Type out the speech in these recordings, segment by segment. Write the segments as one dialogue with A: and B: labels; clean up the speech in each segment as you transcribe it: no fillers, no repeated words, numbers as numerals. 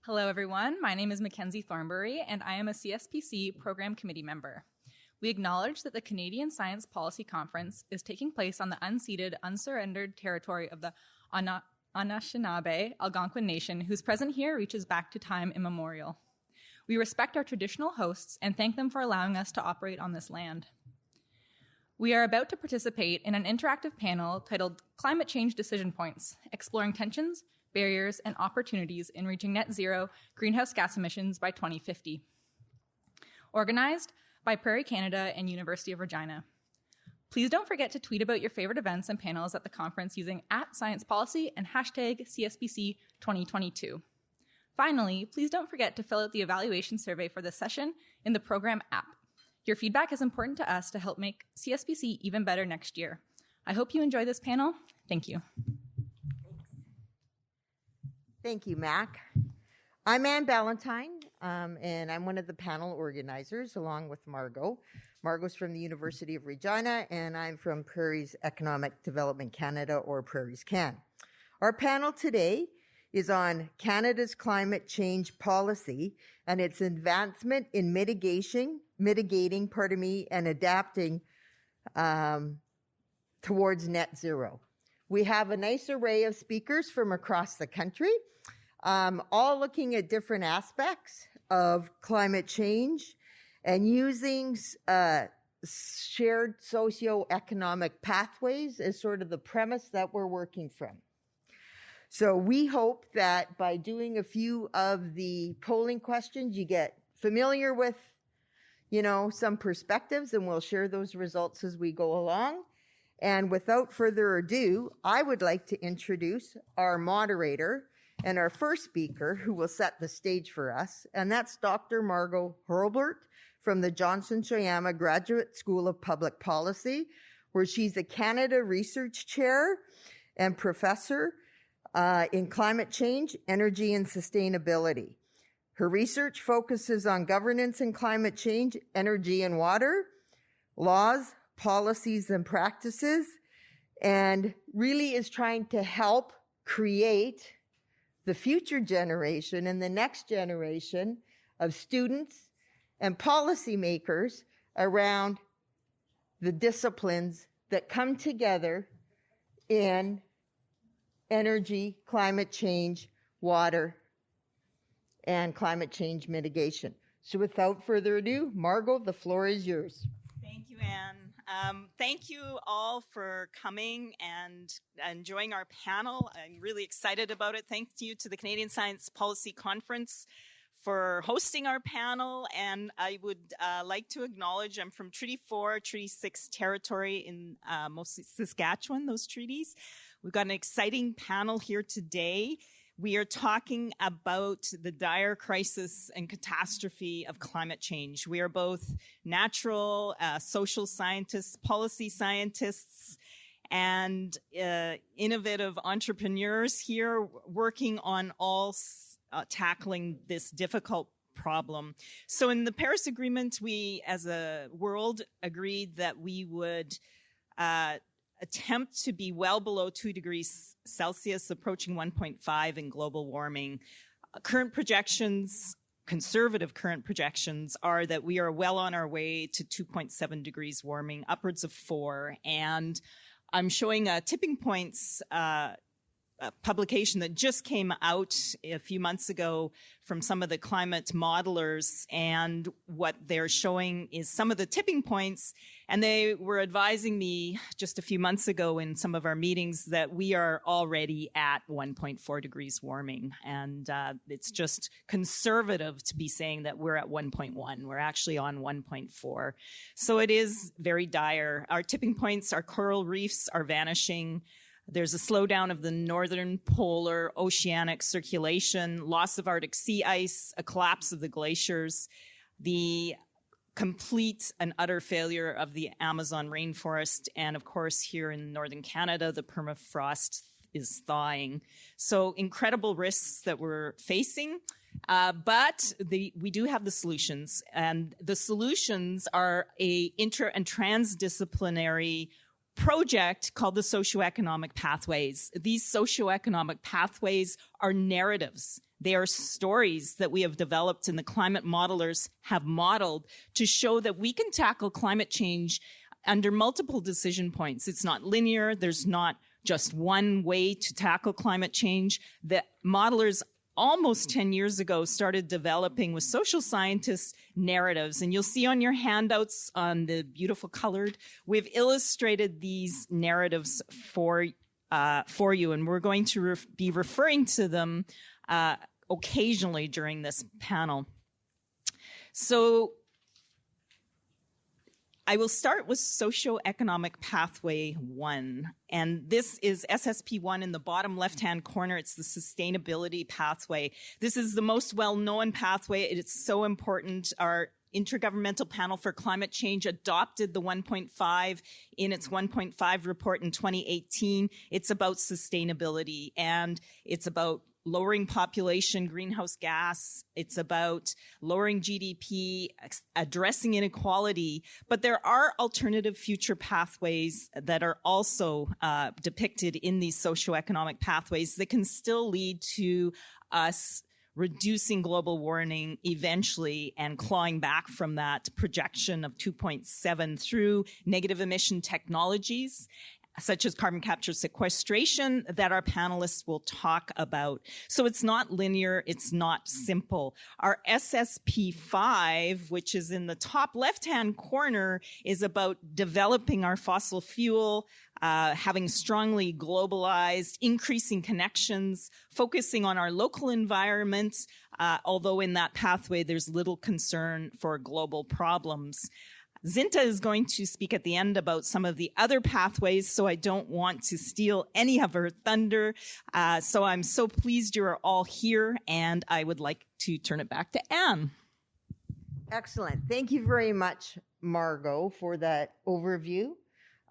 A: Hello, everyone. My name is Mackenzie Thornbury, and I am a CSPC Program Committee member. We acknowledge that the Canadian Science Policy Conference is taking place on the unceded, unsurrendered territory of the Anishinaabe Algonquin Nation, whose presence here reaches back to time immemorial. We respect our traditional hosts and thank them for allowing us to operate on this land. We are about to participate in an interactive panel titled Climate Change Decision Points, exploring tensions, barriers, and opportunities in reaching net zero greenhouse gas emissions by 2050. Organized by Prairie Canada and University of Regina. Please don't forget to tweet about your favorite events and panels at the conference using @SciencePolicy and hashtag CSPC 2022. Finally, please don't forget to fill out the evaluation survey for this session in the program app. Your feedback is important to us to help make CSPC even better next year. I hope you enjoy this panel. Thank you.
B: Thank you, Mac. I'm Ann Ballantyne, and I'm one of the panel organizers along with Margot. Margot's from the University of Regina, and I'm from Prairie's Economic Development Canada, or Prairies Can. Our panel today is on Canada's climate change policy and its advancement in mitigating, and adapting towards net zero. We have a nice array of speakers from across the country, all looking at different aspects of climate change and using shared socioeconomic pathways as sort of the premise that we're working from. So we hope that by doing a few of the polling questions, you get familiar with, some perspectives, and we'll share those results as we go along. And without further ado, I would like to introduce our moderator and our first speaker who will set the stage for us, and that's Dr. Margot Hurlbert from the Johnson-Shoyama Graduate School of Public Policy, where she's a Canada Research Chair and Professor in Climate Change, Energy, and Sustainability. Her research focuses on governance and climate change, energy and water, laws, policies, and practices, and really is trying to help create the future generation and the next generation of students and policymakers around the disciplines that come together in energy, climate change, water, and climate change mitigation. So without further ado, Margot, the floor is yours.
C: Thank you, Anne. Thank you all for coming and enjoying our panel. I'm really excited about it. Thank you to the Canadian Science Policy Conference for hosting our panel. And I would like to acknowledge I'm from Treaty 4, Treaty 6 territory in mostly Saskatchewan, those treaties. We've got an exciting panel here today. We are talking about the dire crisis and catastrophe of climate change. We are both natural, social scientists, policy scientists, and innovative entrepreneurs here working on all tackling this difficult problem. So in the Paris Agreement, we as a world agreed that we would attempt to be well below 2 degrees Celsius, approaching 1.5 in global warming. Current projections, conservative current projections, are that we are well on our way to 2.7 degrees warming, upwards of 4. And I'm showing a tipping points publication that just came out a few months ago from some of the climate modelers, and what they're showing is some of the tipping points. And they were advising me just a few months ago in some of our meetings that we are already at 1.4 degrees warming. And it's just conservative to be saying that we're at 1.1. We're actually on 1.4. So it is very dire. Our tipping points, our coral reefs are vanishing. There's a slowdown of the northern polar oceanic circulation, loss of Arctic sea ice, a collapse of the glaciers, the complete and utter failure of the Amazon rainforest, and of course here in northern Canada, the permafrost is thawing. So incredible risks that we're facing, but we do have the solutions, and the solutions are a inter and transdisciplinary project called the socioeconomic pathways. These socioeconomic pathways are narratives. They are stories that we have developed and the climate modelers have modeled to show that we can tackle climate change under multiple decision points. It's not linear. There's not just one way to tackle climate change. The modelers almost 10 years ago started developing with social scientists narratives. And you'll see on your handouts on the beautiful colored, we've illustrated these narratives for you. And we're going to be referring to them occasionally during this panel. So I will start with socioeconomic pathway 1. And this is SSP 1 in the bottom left-hand corner. It's the sustainability pathway. This is the most well-known pathway. It is so important. Our Intergovernmental Panel for Climate Change adopted the 1.5 in its 1.5 report in 2018. It's about sustainability, and it's about lowering population greenhouse gas. It's about lowering GDP, addressing inequality. But there are alternative future pathways that are also depicted in these socioeconomic pathways that can still lead to us reducing global warming eventually and clawing back from that projection of 2.7 through negative emission technologies such as carbon capture sequestration that our panelists will talk about. So it's not linear, it's not simple. Our SSP5, which is in the top left-hand corner, is about developing our fossil fuel, having strongly globalized, increasing connections, focusing on our local environment, although in that pathway there's little concern for global problems. Zinta is going to speak at the end about some of the other pathways, so I don't want to steal any of her thunder. So I'm so pleased you're all here, and I would like to turn it back to Anne.
B: Excellent. Thank you very much, Margot, for that overview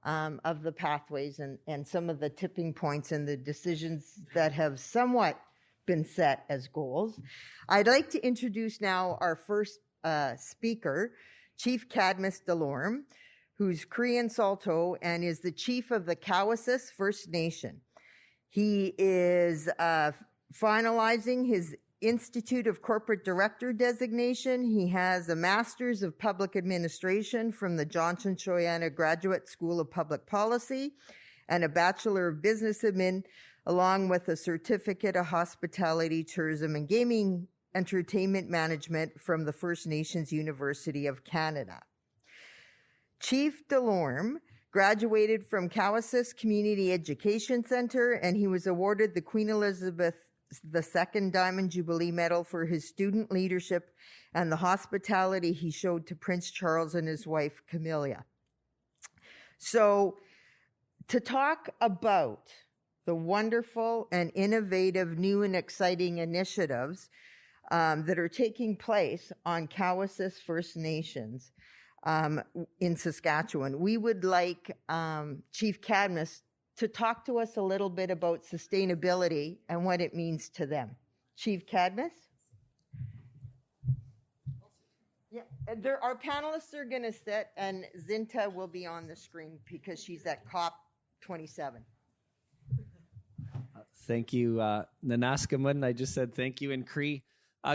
B: of the pathways and some of the tipping points and the decisions that have somewhat been set as goals. I'd like to introduce now our first speaker, Chief Cadmus Delorme, who's Cree and Saulteaux and is the chief of the Cowessess First Nation. He is finalizing his Institute of Corporate Director designation. He has a Master's of Public Administration from the Johnson Choyana Graduate School of Public Policy and a Bachelor of Business Admin, along with a Certificate of Hospitality, Tourism, and Gaming Entertainment Management from the First Nations University of Canada. Chief Delorme graduated from Cowessess Community Education Center, and he was awarded the Queen Elizabeth II Diamond Jubilee Medal for his student leadership and the hospitality he showed to Prince Charles and his wife, Camilla. So, to talk about the wonderful and innovative new and exciting initiatives that are taking place on Cowessess First Nations in Saskatchewan, we would like Chief Cadmus to talk to us a little bit about sustainability and what it means to them. Chief Cadmus? Yeah, our panelists are going to sit, and Zinta will be on the screen because she's at COP 27.
D: Thank you, Nanaskamun. I just said thank you in Cree.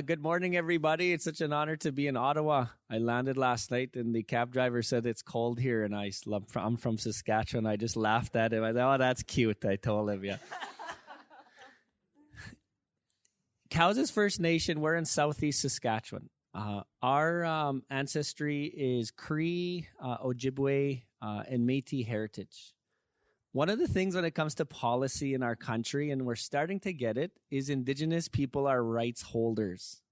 D: Good morning, everybody. It's such an honor to be in Ottawa. I landed last night, and the cab driver said it's cold here, and I'm from Saskatchewan. I just laughed at him. I thought, oh, that's cute. I told him, yeah. Cowessess First Nation, we're in southeast Saskatchewan. Our ancestry is Cree, Ojibwe, and Métis heritage. One of the things when it comes to policy in our country, and we're starting to get it, is Indigenous people are rights holders.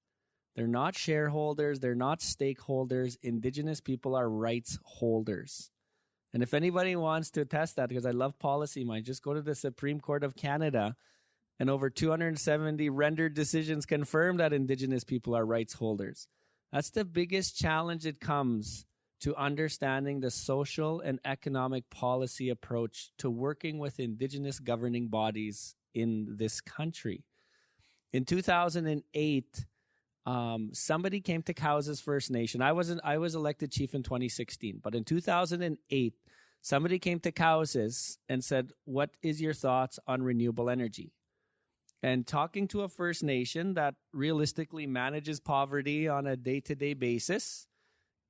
D: They're not shareholders. They're not stakeholders. Indigenous people are rights holders. And if anybody wants to attest that, because I love policy, might just go to the Supreme Court of Canada, and over 270 rendered decisions confirm that Indigenous people are rights holders. That's the biggest challenge that comes to understanding the social and economic policy approach to working with Indigenous governing bodies in this country. In 2008, somebody came to Cowessess First Nation. I was elected chief in 2016, but in 2008, somebody came to Cowessess and said, "What is your thoughts on renewable energy?" And talking to a First Nation that realistically manages poverty on a day-to-day basis,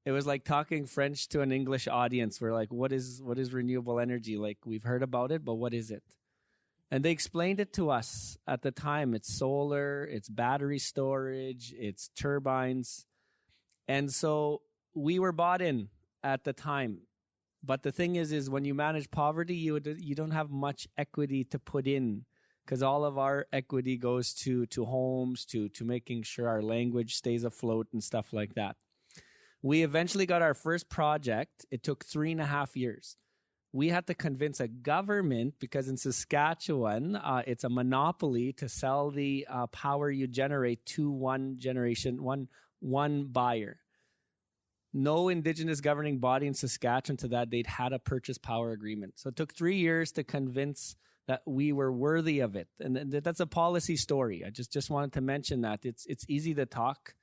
D: it was like talking French to an English audience. We're like, what is renewable energy? Like, we've heard about it, but what is it? And they explained it to us at the time. It's solar, it's battery storage, it's turbines. And so we were bought in at the time. But the thing is when you manage poverty, you don't have much equity to put in, because all of our equity goes to homes, to making sure our language stays afloat and stuff like that. We eventually got our first project. It took 3.5 years. We had to convince a government, because in Saskatchewan, it's a monopoly to sell the power you generate to one buyer. No Indigenous governing body in Saskatchewan to that date had a purchase power agreement. So it took 3 years to convince that we were worthy of it. And that's a policy story. I just wanted to mention that. It's easy to talk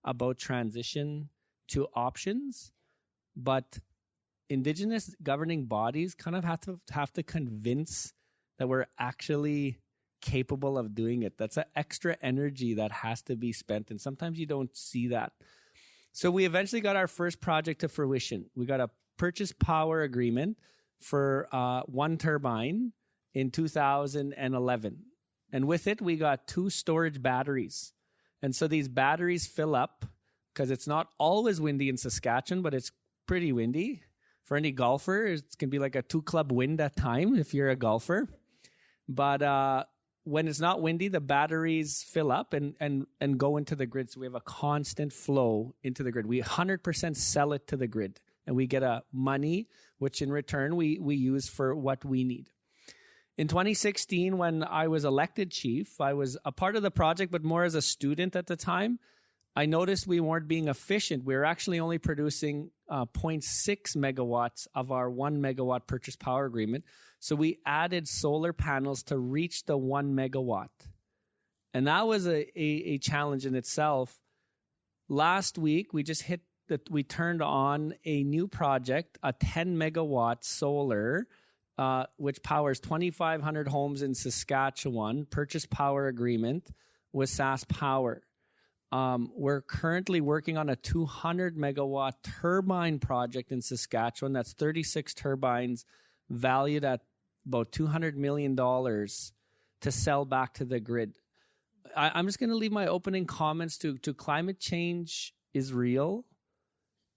D: about transition to options, but Indigenous governing bodies kind of have to convince that we're actually capable of doing it. That's an extra energy that has to be spent, and sometimes you don't see that. So we eventually got our first project to fruition. We got a purchase power agreement for one turbine in 2011. And with it, we got 2 storage batteries. And so these batteries fill up, because it's not always windy in Saskatchewan, but it's pretty windy. For any golfer, it can be like a 2-club wind at time if you're a golfer. But when it's not windy, the batteries fill up and go into the grid. So we have a constant flow into the grid. We 100% sell it to the grid, and we get money, which in return we use for what we need. In 2016, when I was elected chief, I was a part of the project, but more as a student at the time. I noticed we weren't being efficient. We were actually only producing 0.6 megawatts of our 1 megawatt purchase power agreement. So we added solar panels to reach the 1 megawatt. And that was a challenge in itself. Last week, we turned on a new project, a 10 megawatt solar, which powers 2,500 homes in Saskatchewan, purchase power agreement with SaskPower. We're currently working on a 200 megawatt turbine project in Saskatchewan. That's 36 turbines valued at about $200 million to sell back to the grid. I'm just going to leave my opening comments to climate change is real.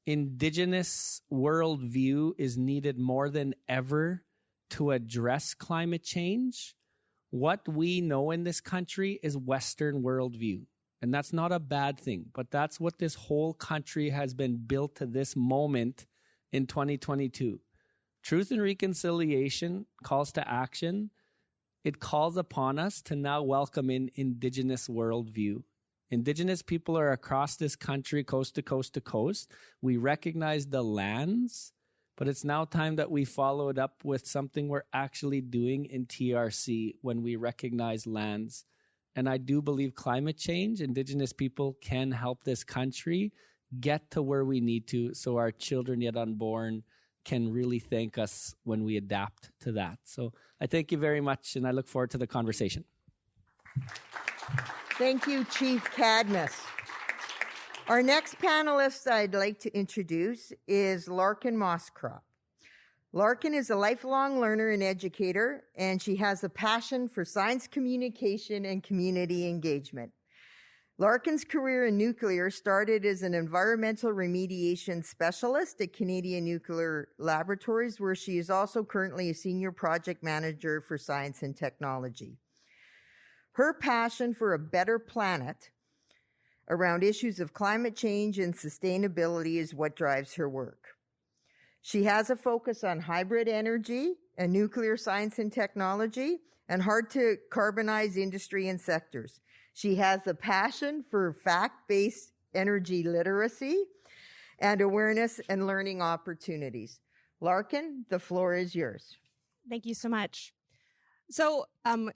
D: Indigenous worldview is needed more than ever to address climate change. What we know in this country is Western worldview. And that's not a bad thing, but that's what this whole country has been built to this moment in 2022. Truth and reconciliation calls to action. It calls upon us to now welcome in Indigenous worldview. Indigenous people are across this country, coast to coast to coast. We recognize the lands, but it's now time that we follow it up with something we're actually doing in TRC when we recognize lands. And I do believe climate change, Indigenous people can help this country get to where we need to, so our children yet unborn can really thank us when we adapt to that. So I thank you very much, and I look forward to the conversation.
B: Thank you, Chief Cadmus. Our next panelist I'd like to introduce is Larkin Mosscrop. Larkin is a lifelong learner and educator, and she has a passion for science communication and community engagement. Larkin's career in nuclear started as an environmental remediation specialist at Canadian Nuclear Laboratories, where she is also currently a senior project manager for science and technology. Her passion for a better planet around issues of climate change and sustainability is what drives her work. She has a focus on hybrid energy and nuclear science and technology and hard to carbonize industry and sectors. She has a passion for fact-based energy literacy and awareness and learning opportunities. Larkin, the floor is yours.
E: Thank you so much. So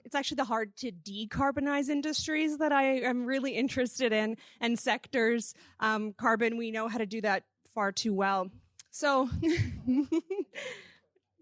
E: it's actually the hard to decarbonize industries that I am really interested in, and sectors. Carbon, we know how to do that far too well. So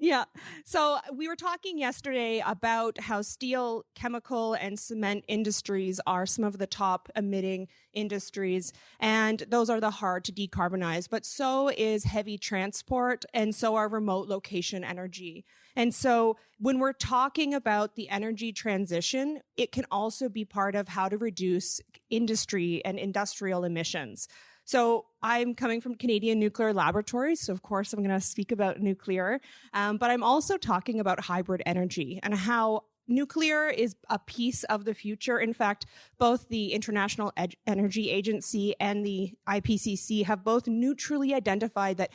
E: Yeah. So we were talking yesterday about how steel, chemical, and cement industries are some of the top emitting industries, and those are the hard to decarbonize. But so is heavy transport, and so are remote location energy. And so when we're talking about the energy transition, it can also be part of how to reduce industry and industrial emissions. So I'm coming from Canadian Nuclear Laboratories, so of course I'm going to speak about nuclear, but I'm also talking about hybrid energy and how nuclear is a piece of the future. In fact, both the International Energy Agency and the IPCC have both neutrally identified that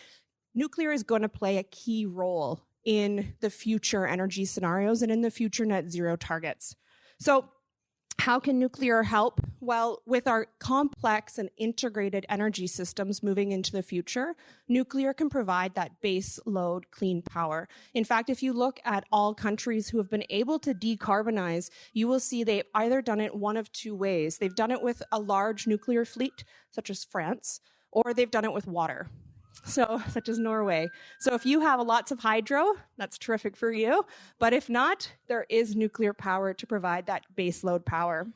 E: nuclear is going to play a key role in the future energy scenarios and in the future net zero targets. So how can nuclear help? Well, with our complex and integrated energy systems moving into the future, nuclear can provide that base load clean power. In fact, if you look at all countries who have been able to decarbonize, you will see they've either done it one of two ways. They've done it with a large nuclear fleet, such as France, or they've done it with water. So, such as Norway. So if you have lots of hydro, that's terrific for you. But if not, there is nuclear power to provide that base load power.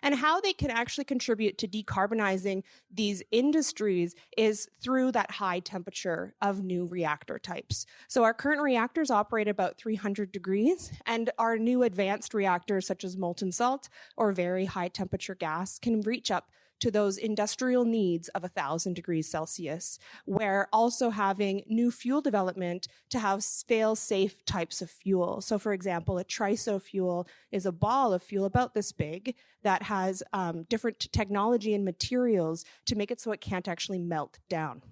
E: And how they can actually contribute to decarbonizing these industries is through that high temperature of new reactor types. So our current reactors operate about 300 degrees, and our new advanced reactors, such as molten salt or very high temperature gas, can reach up to those industrial needs of 1,000 degrees Celsius, where also having new fuel development to have fail-safe types of fuel. So for example, a TRISO fuel is a ball of fuel about this big that has different technology and materials to make it so it can't actually melt down.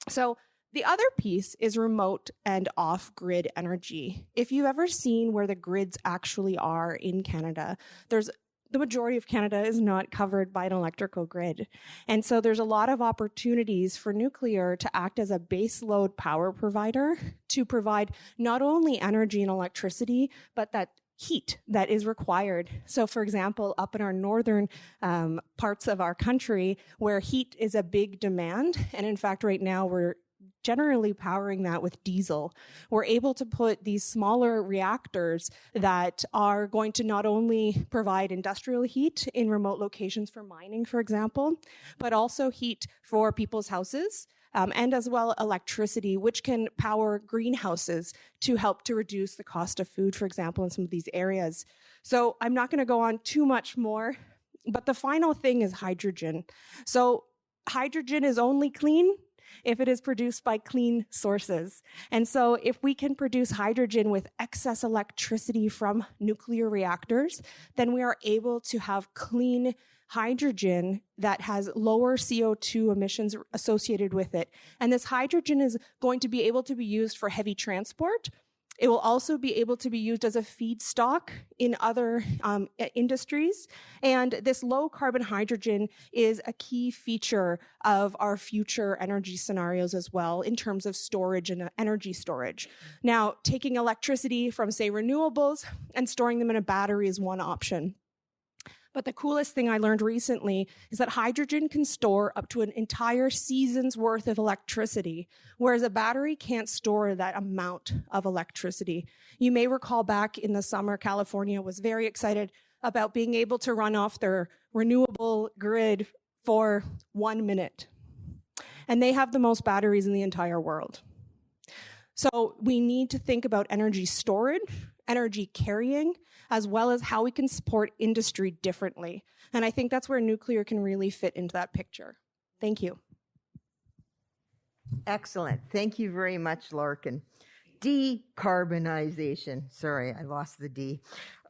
E: So the other piece is remote and off-grid energy. If you've ever seen where the grids actually are in Canada, the majority of Canada is not covered by an electrical grid. And so there's a lot of opportunities for nuclear to act as a base load power provider to provide not only energy and electricity, but that heat that is required. So for example, up in our northern parts of our country where heat is a big demand, and in fact right now we're generally powering that with diesel, we're able to put these smaller reactors that are going to not only provide industrial heat in remote locations for mining, for example, but also heat for people's houses, and as well electricity, which can power greenhouses to help to reduce the cost of food, for example, in some of these areas. So I'm not going to go on too much more, but the final thing is hydrogen. So hydrogen is only clean if it is produced by clean sources. And so if we can produce hydrogen with excess electricity from nuclear reactors, then we are able to have clean hydrogen that has lower CO2 emissions associated with it. And this hydrogen is going to be able to be used for heavy transport. It will also be able to be used as a feedstock in other industries. And this low carbon hydrogen is a key feature of our future energy scenarios as well in terms of storage and energy storage. Now, taking electricity from, say, renewables and storing them in a battery is one option. But the coolest thing I learned recently is that hydrogen can store up to an entire season's worth of electricity, whereas a battery can't store that amount of electricity. You may recall back in the summer, California was very excited about being able to run off their renewable grid for 1 minute. And they have the most batteries in the entire world. So we need to think about energy storage, energy carrying, as well as how we can support industry differently. And I think that's where nuclear can really fit into that picture. Thank you.
B: Excellent. Thank you very much, Larkin. Decarbonization. Sorry, I lost the D.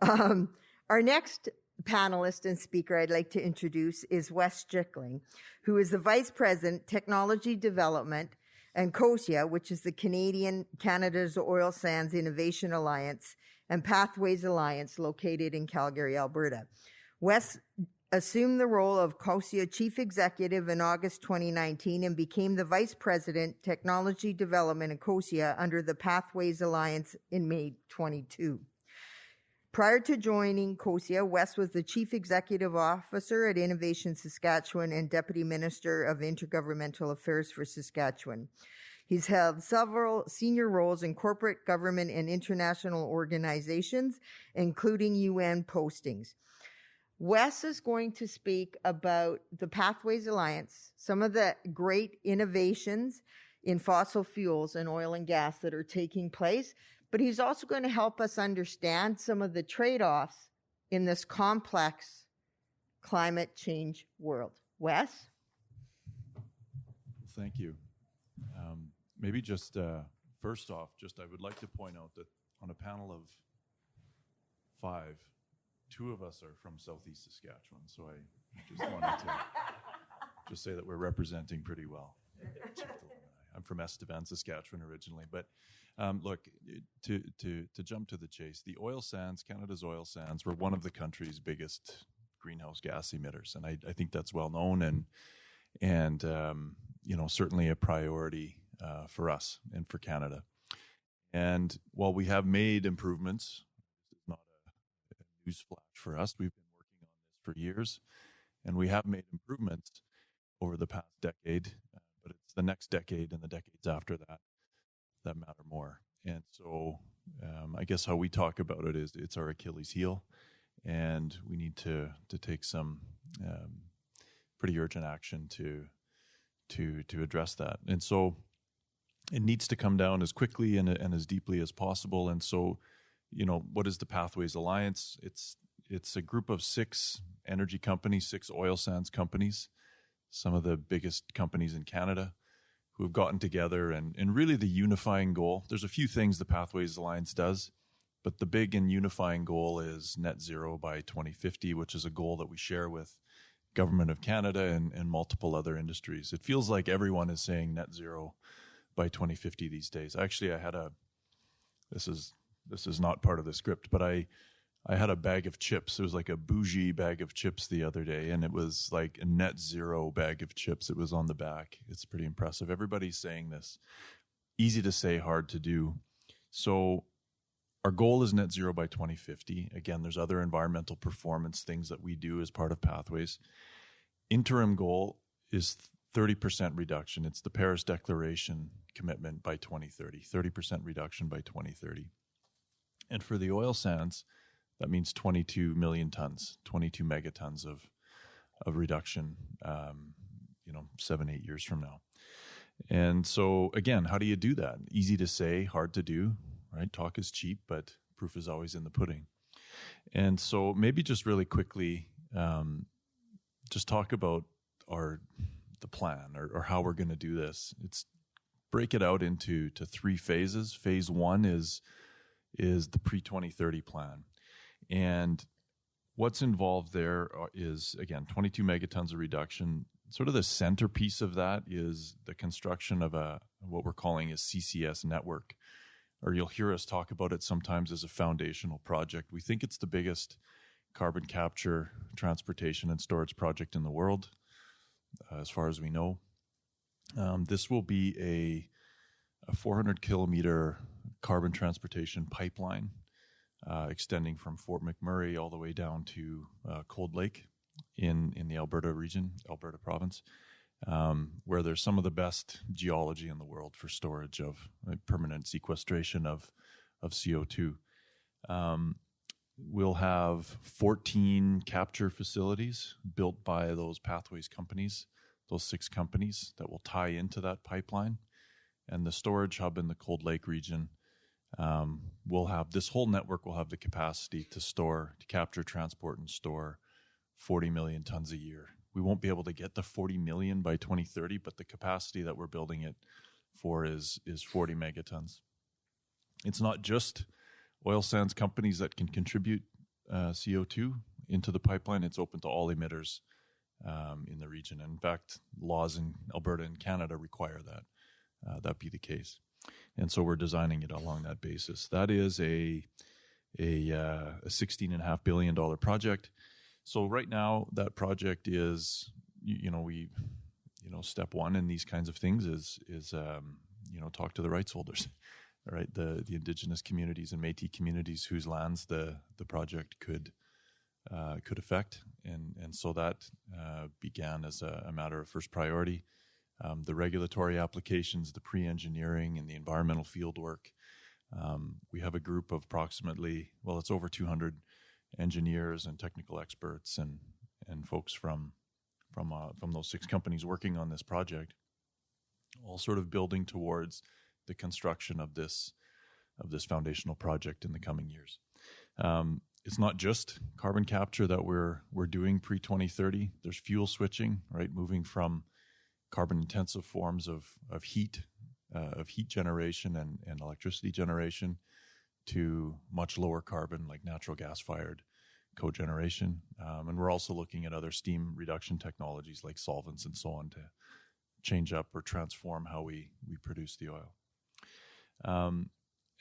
B: Our next panelist and speaker I'd like to introduce is Wes Strickling, who is the Vice President, Technology Development, and COSIA, which is the Canada's Oil Sands Innovation Alliance and Pathways Alliance located in Calgary, Alberta. Wes assumed the role of COSIA Chief Executive in August 2019 and became the Vice President, Technology Development in COSIA under the Pathways Alliance in May 22. Prior to joining COSIA, Wes was the Chief Executive Officer at Innovation Saskatchewan and Deputy Minister of Intergovernmental Affairs for Saskatchewan. He's held several senior roles in corporate, government, and international organizations, including UN postings. Wes is going to speak about the Pathways Alliance, some of the great innovations in fossil fuels and oil and gas that are taking place, but he's also going to help us understand some of the trade-offs in this complex climate change world. Wes?
F: Thank you. Maybe just first off, I would like to point out that on a panel of 5, 2 of us are from Southeast Saskatchewan, so I just wanted to just say that we're representing pretty well. I'm from Estevan, Saskatchewan originally, but look, to jump to the chase, the oil sands, Canada's oil sands, were one of the country's biggest greenhouse gas emitters, and I think that's well known, and certainly a priority for us and for Canada. And while we have made improvements, it's not a newsflash for us. We've been working on this for years, and we have made improvements over the past decade, but it's the next decade and the decades after that matter more. And so I guess how we talk about it is it's our Achilles heel, and we need to take some pretty urgent action to address that. And so it needs to come down as quickly and as deeply as possible. And so, what is the Pathways Alliance? It's a group of 6 energy companies, 6 oil sands companies, some of the biggest companies in Canada, who have gotten together, and really the unifying goal, there's a few things the Pathways Alliance does, but the big and unifying goal is net zero by 2050, which is a goal that we share with Government of Canada and multiple other industries. It feels like everyone is saying net zero by 2050 these days. Actually, this is not part of the script, but I had a bag of chips. It was like a bougie bag of chips the other day, and it was like a net zero bag of chips. It was on the back. It's pretty impressive. Everybody's saying this. Easy to say, hard to do. So our goal is net zero by 2050. Again, there's other environmental performance things that we do as part of Pathways. Interim goal is 30% reduction. It's the Paris Declaration commitment by 2030, 30% reduction by 2030. And for the oil sands, that means 22 million tons, 22 megatons of reduction, 7-8 years from now. And so, again, how do you do that? Easy to say, hard to do, right? Talk is cheap, but proof is always in the pudding. And so maybe just really quickly, just talk about the plan or how we're going to do this. It's break it out into 3 phases. Phase 1 is the pre-2030 plan. And what's involved there is, again, 22 megatons of reduction. Sort of the centerpiece of that is the construction of what we're calling a CCS network, or you'll hear us talk about it sometimes as a foundational project. We think it's the biggest carbon capture, transportation, and storage project in the world, as far as we know. This will be a 400-kilometer carbon transportation pipeline extending from Fort McMurray all the way down to Cold Lake in the Alberta region, Alberta province, where there's some of the best geology in the world for storage of permanent sequestration of CO2. We'll have 14 capture facilities built by those Pathways companies, those 6 companies that will tie into that pipeline. And the storage hub in the Cold Lake region this whole network will have the capacity to capture, transport, and store 40 million tons a year. We won't be able to get the 40 million by 2030, but the capacity that we're building it for is 40 megatons. It's not just oil sands companies that can contribute CO2 into the pipeline. It's open to all emitters in the region. And in fact, laws in Alberta and Canada require that be the case. And so we're designing it along that basis. That is a $16.5 billion project. So right now, that project is, step 1 in these kinds of things is talk to the rights holders, right? The Indigenous communities and Métis communities whose lands the project could affect, and so that began as a matter of first priority. the regulatory applications, the pre-engineering, and the environmental field work. We have a group of approximately, well, it's over 200 engineers and technical experts and folks from those 6 companies working on this project, all sort of building towards the construction of this foundational project in the coming years. It's not just carbon capture that we're doing pre-2030. There's fuel switching, right? Moving from carbon-intensive forms of heat generation and electricity generation to much lower carbon, like natural gas-fired cogeneration. And we're also looking at other steam reduction technologies like solvents and so on to change up or transform how we produce the oil.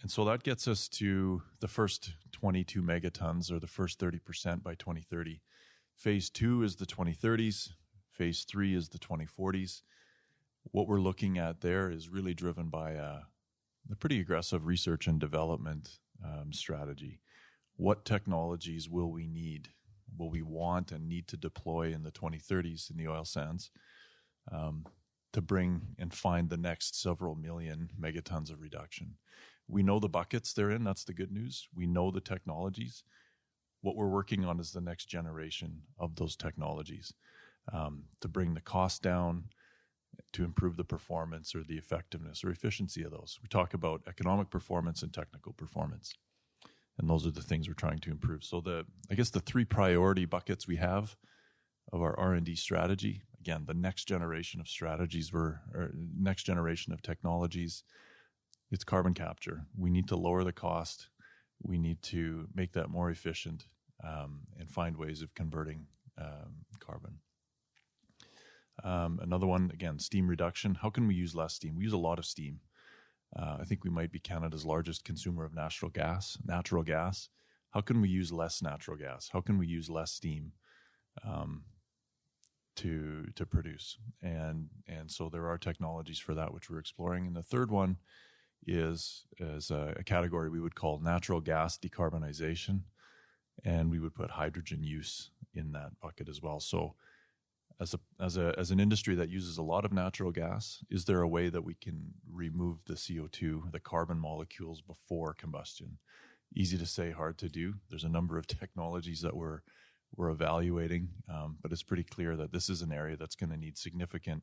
F: And so that gets us to the first 22 megatons, or the first 30% by 2030. Phase 2 is the 2030s. Phase 3 is the 2040s. What we're looking at there is really driven by a pretty aggressive research and development strategy. What technologies will we need, will we want and need to deploy in the 2030s in the oil sands to bring and find the next several million megatons of reduction? We know the buckets they're in. That's the good news. We know the technologies. What we're working on is the next generation of those technologies to bring the cost down, to improve the performance or the effectiveness or efficiency of those. We talk about economic performance and technical performance, and those are the things we're trying to improve. So I guess the 3 priority buckets we have of our R&D strategy, again, the next generation of strategies or next generation of technologies, it's carbon capture. We need to lower the cost. We need to make that more efficient and find ways of converting carbon. Another one, again, steam reduction. How can we use less steam? We use a lot of steam. I think we might be Canada's largest consumer of natural gas. How can we use less natural gas? How can we use less steam to produce? And so there are technologies for that which we're exploring. And the third one is a category we would call natural gas decarbonization, and we would put hydrogen use in that bucket as well. So as an industry that uses a lot of natural gas, is there a way that we can remove the CO2, the carbon molecules, before combustion? Easy to say, hard to do. There's a number of technologies that we're evaluating, but it's pretty clear that this is an area that's going to need significant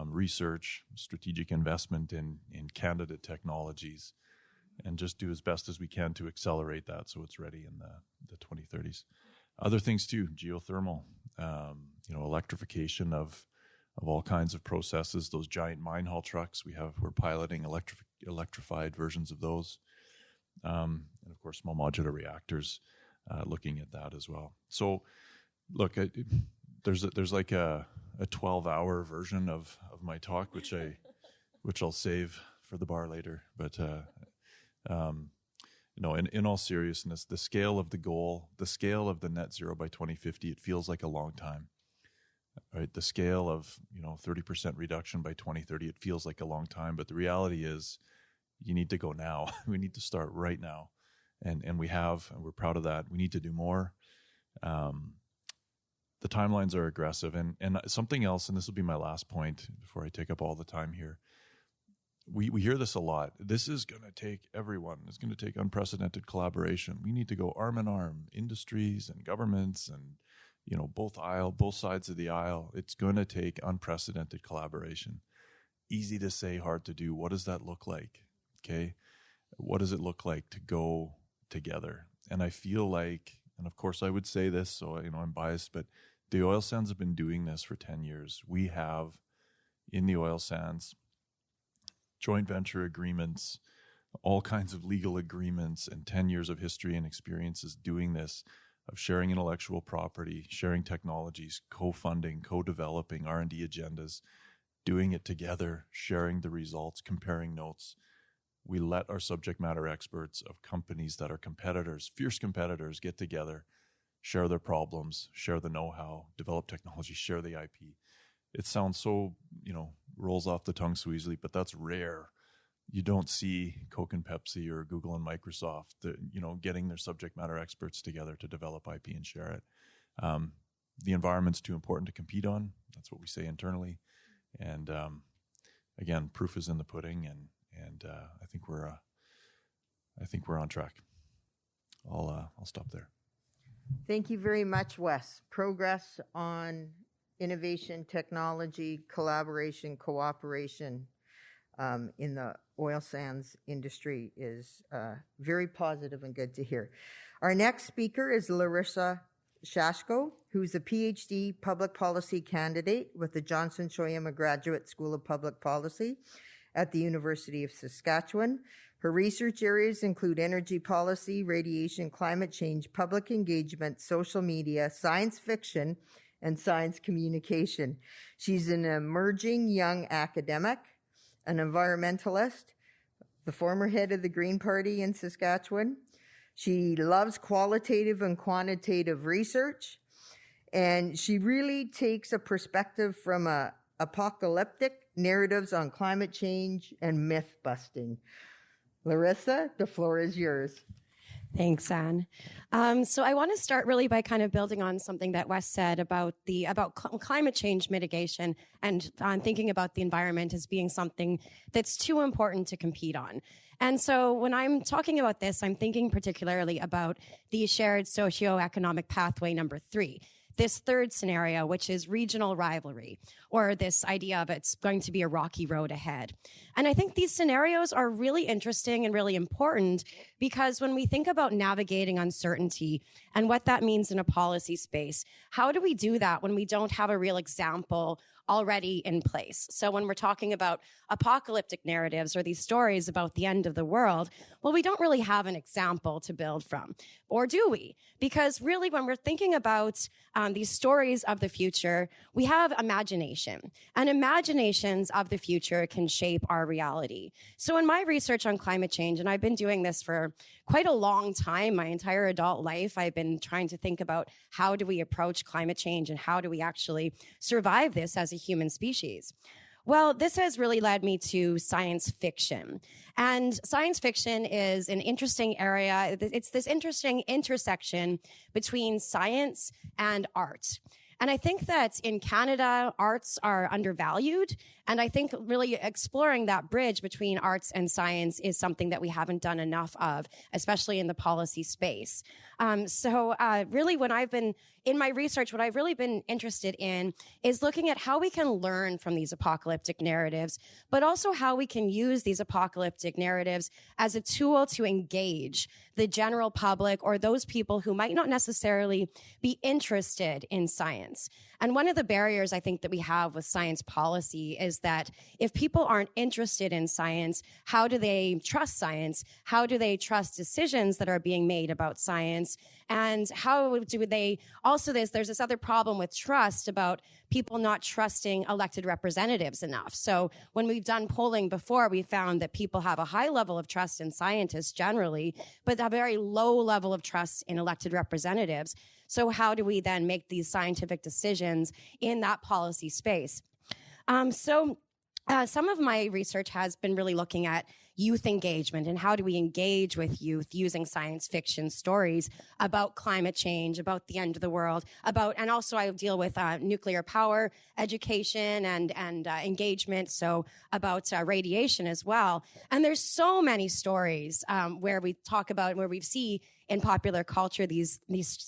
F: research, strategic investment in candidate technologies, and just do as best as we can to accelerate that so it's ready in the 2030s. Other things too, geothermal, electrification of all kinds of processes. Those giant mine haul trucks we're piloting electrified versions of those, and of course small modular reactors, looking at that as well. So, look, there's like a 12-hour version of my talk, which I'll save for the bar later. But in all seriousness, the scale of the goal, the scale of the net zero by 2050, it feels like a long time, right? The scale of 30% reduction by 2030, it feels like a long time. But the reality is, you need to go now. We need to start right now, and we're proud of that. We need to do more. The timelines are aggressive, and something else, and this will be my last point before I take up all the time here. We hear this a lot. This is going to take everyone. It's going to take unprecedented collaboration. We need to go arm in arm, industries and governments, and both sides of the aisle. It's going to take unprecedented collaboration. Easy to say, hard to do. What does that look like? Okay, what does it look like to go together? And I feel like, and of course I would say this, so I'm biased, but the oil sands have been doing this for 10 years. We have, in the oil sands, joint venture agreements, all kinds of legal agreements, and 10 years of history and experiences doing this, of sharing intellectual property, sharing technologies, co-funding, co-developing R&D agendas, doing it together, sharing the results, comparing notes. We let our subject matter experts of companies that are competitors, fierce competitors, get together, share their problems, share the know-how, develop technology, share the IP. It sounds so, rolls off the tongue so easily, but that's rare. You don't see Coke and Pepsi or Google and Microsoft, getting their subject matter experts together to develop IP and share it. The environment's too important to compete on. That's what we say internally. And again, proof is in the pudding, and I think we're on track. I'll stop there.
B: Thank you very much, Wes. Progress on innovation, technology, collaboration, cooperation in the oil sands industry is very positive and good to hear. Our next speaker is Larissa Shashko, who's a PhD public policy candidate with the Johnson Shoyama Graduate School of Public Policy at the University of Saskatchewan. Her research areas include energy policy, radiation, climate change, public engagement, social media, science fiction, and science communication. She's an emerging young academic, an environmentalist, the former head of the Green Party in Saskatchewan. She loves qualitative and quantitative research, and she really takes a perspective from apocalyptic narratives on climate change and myth busting. Larissa, the floor is yours.
G: Thanks, Anne. So I want to start really by kind of building on something that Wes said about climate change mitigation and on thinking about the environment as being something that's too important to compete on. And so when I'm talking about this, I'm thinking particularly about the shared socioeconomic pathway number 3. This third scenario, which is regional rivalry, or this idea of it's going to be a rocky road ahead. And I think these scenarios are really interesting and really important because when we think about navigating uncertainty and what that means in a policy space, how do we do that when we don't have a real example already in place? So when we're talking about apocalyptic narratives or these stories about the end of the world, well, we don't really have an example to build from. Or do we? Because really, when we're thinking about these stories of the future, we have imagination. And imaginations of the future can shape our reality. So in my research on climate change, and I've been doing this for quite a long time, my entire adult life, I've been trying to think about how do we approach climate change and how do we actually survive this as a human species. Well, this has really led me to science fiction. And science fiction is an interesting area. It's this interesting intersection between science and art. And I think that in Canada, arts are undervalued. And I think really exploring that bridge between arts and science is something that we haven't done enough of, especially in the policy space. So really when I've been in my research, what I've really been interested in is looking at how we can learn from these apocalyptic narratives, but also how we can use these apocalyptic narratives as a tool to engage the general public or those people who might not necessarily be interested in science. And one of the barriers I think that we have with science policy is that if people aren't interested in science, how do they trust science? How do they trust decisions that are being made about science? And how do they also, there's this other problem with trust about people not trusting elected representatives enough. So when we've done polling before, we found that people have a high level of trust in scientists generally, but a very low level of trust in elected representatives. So how do we then make these scientific decisions in that policy space? Some of my research has been really looking at youth engagement and how do we engage with youth using science fiction stories about climate change, about the end of the world, and also I deal with nuclear power education and engagement, so about radiation as well. And there's so many stories where we talk about, where we see in popular culture these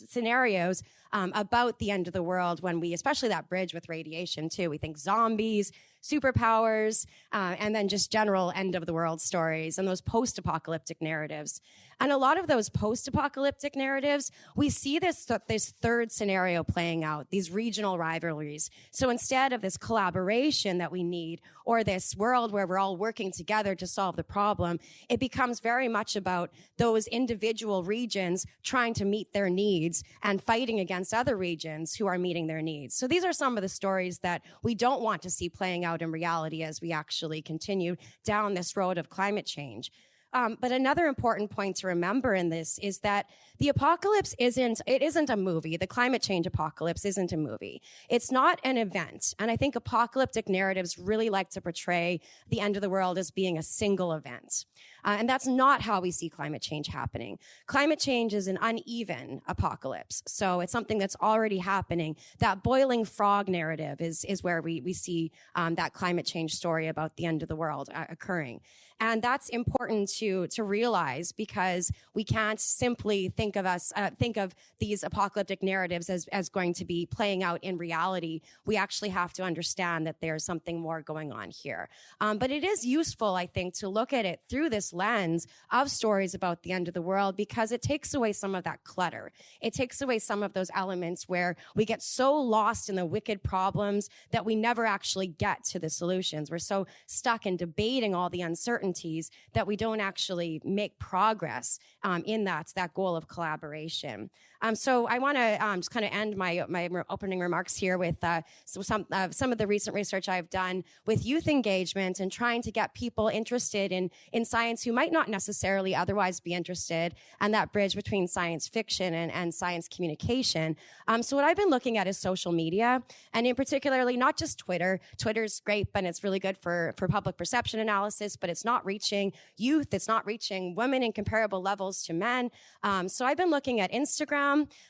G: scenarios about the end of the world when we, especially that bridge with radiation too, we think zombies, superpowers, and then just general end of the world stories and those post-apocalyptic narratives. And a lot of those post-apocalyptic narratives, we see this third scenario playing out, these regional rivalries. So instead of this collaboration that we need, or this world where we're all working together to solve the problem, it becomes very much about those individual regions trying to meet their needs and fighting against other regions who are meeting their needs. So these are some of the stories that we don't want to see playing out in reality as we actually continue down this road of climate change. But another important point to remember in this is that the apocalypse isn't a movie. The climate change apocalypse isn't a movie. It's not an event. And I think apocalyptic narratives really like to portray the end of the world as being a single event. And that's not how we see climate change happening. Climate change is an uneven apocalypse. So it's something that's already happening. That boiling frog narrative is where we see that climate change story about the end of the world occurring. And that's important to realize, because we can't simply think of these apocalyptic narratives as going to be playing out in reality. We actually have to understand that there's something more going on here. But it is useful, I think, to look at it through this lens of stories about the end of the world, because it takes away some of that clutter. It takes away some of those elements where we get so lost in the wicked problems that we never actually get to the solutions. We're so stuck in debating all the uncertainties that we don't actually make progress in that goal of collaboration. So I want to just kind of end my opening remarks here with some of the recent research I've done with youth engagement and trying to get people interested in science who might not necessarily otherwise be interested, and that bridge between science fiction and science communication. So what I've been looking at is social media, and in particularly not just Twitter. Twitter's great, but it's really good for public perception analysis, but it's not reaching youth. It's not reaching women in comparable levels to men. So I've been looking at Instagram.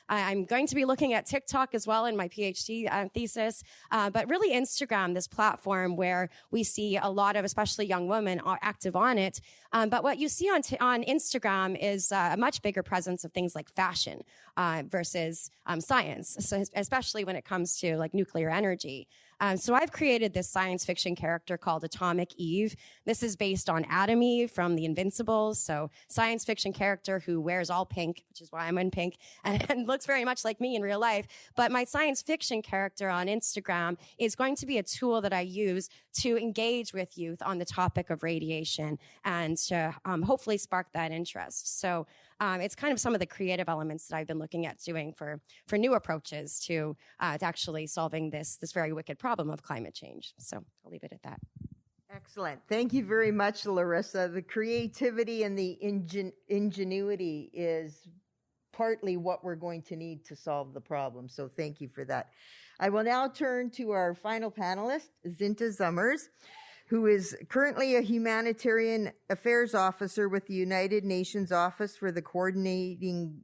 G: I'm going to be looking at TikTok as well in my PhD thesis, but really Instagram, this platform where we see a lot of, especially young women, are active on it. But what you see on Instagram is a much bigger presence of things like fashion versus science, so especially when it comes to like nuclear energy. So I've created this science fiction character called Atomic Eve. This is based on Atom Eve from The Invincibles. So science fiction character who wears all pink, which is why I'm in pink, and looks very much like me in real life. But my science fiction character on Instagram is going to be a tool that I use to engage with youth on the topic of radiation and to hopefully spark that interest. So it's kind of some of the creative elements that I've been looking at doing for new approaches to actually solving this very wicked problem of climate change. So I'll leave it at that.
B: Excellent. Thank you very much, Larissa. The creativity and the ingenuity is partly what we're going to need to solve the problem. So thank you for that. I will now turn to our final panelist, Zinta Zummers, who is currently a humanitarian affairs officer with the United Nations Office for the Coordination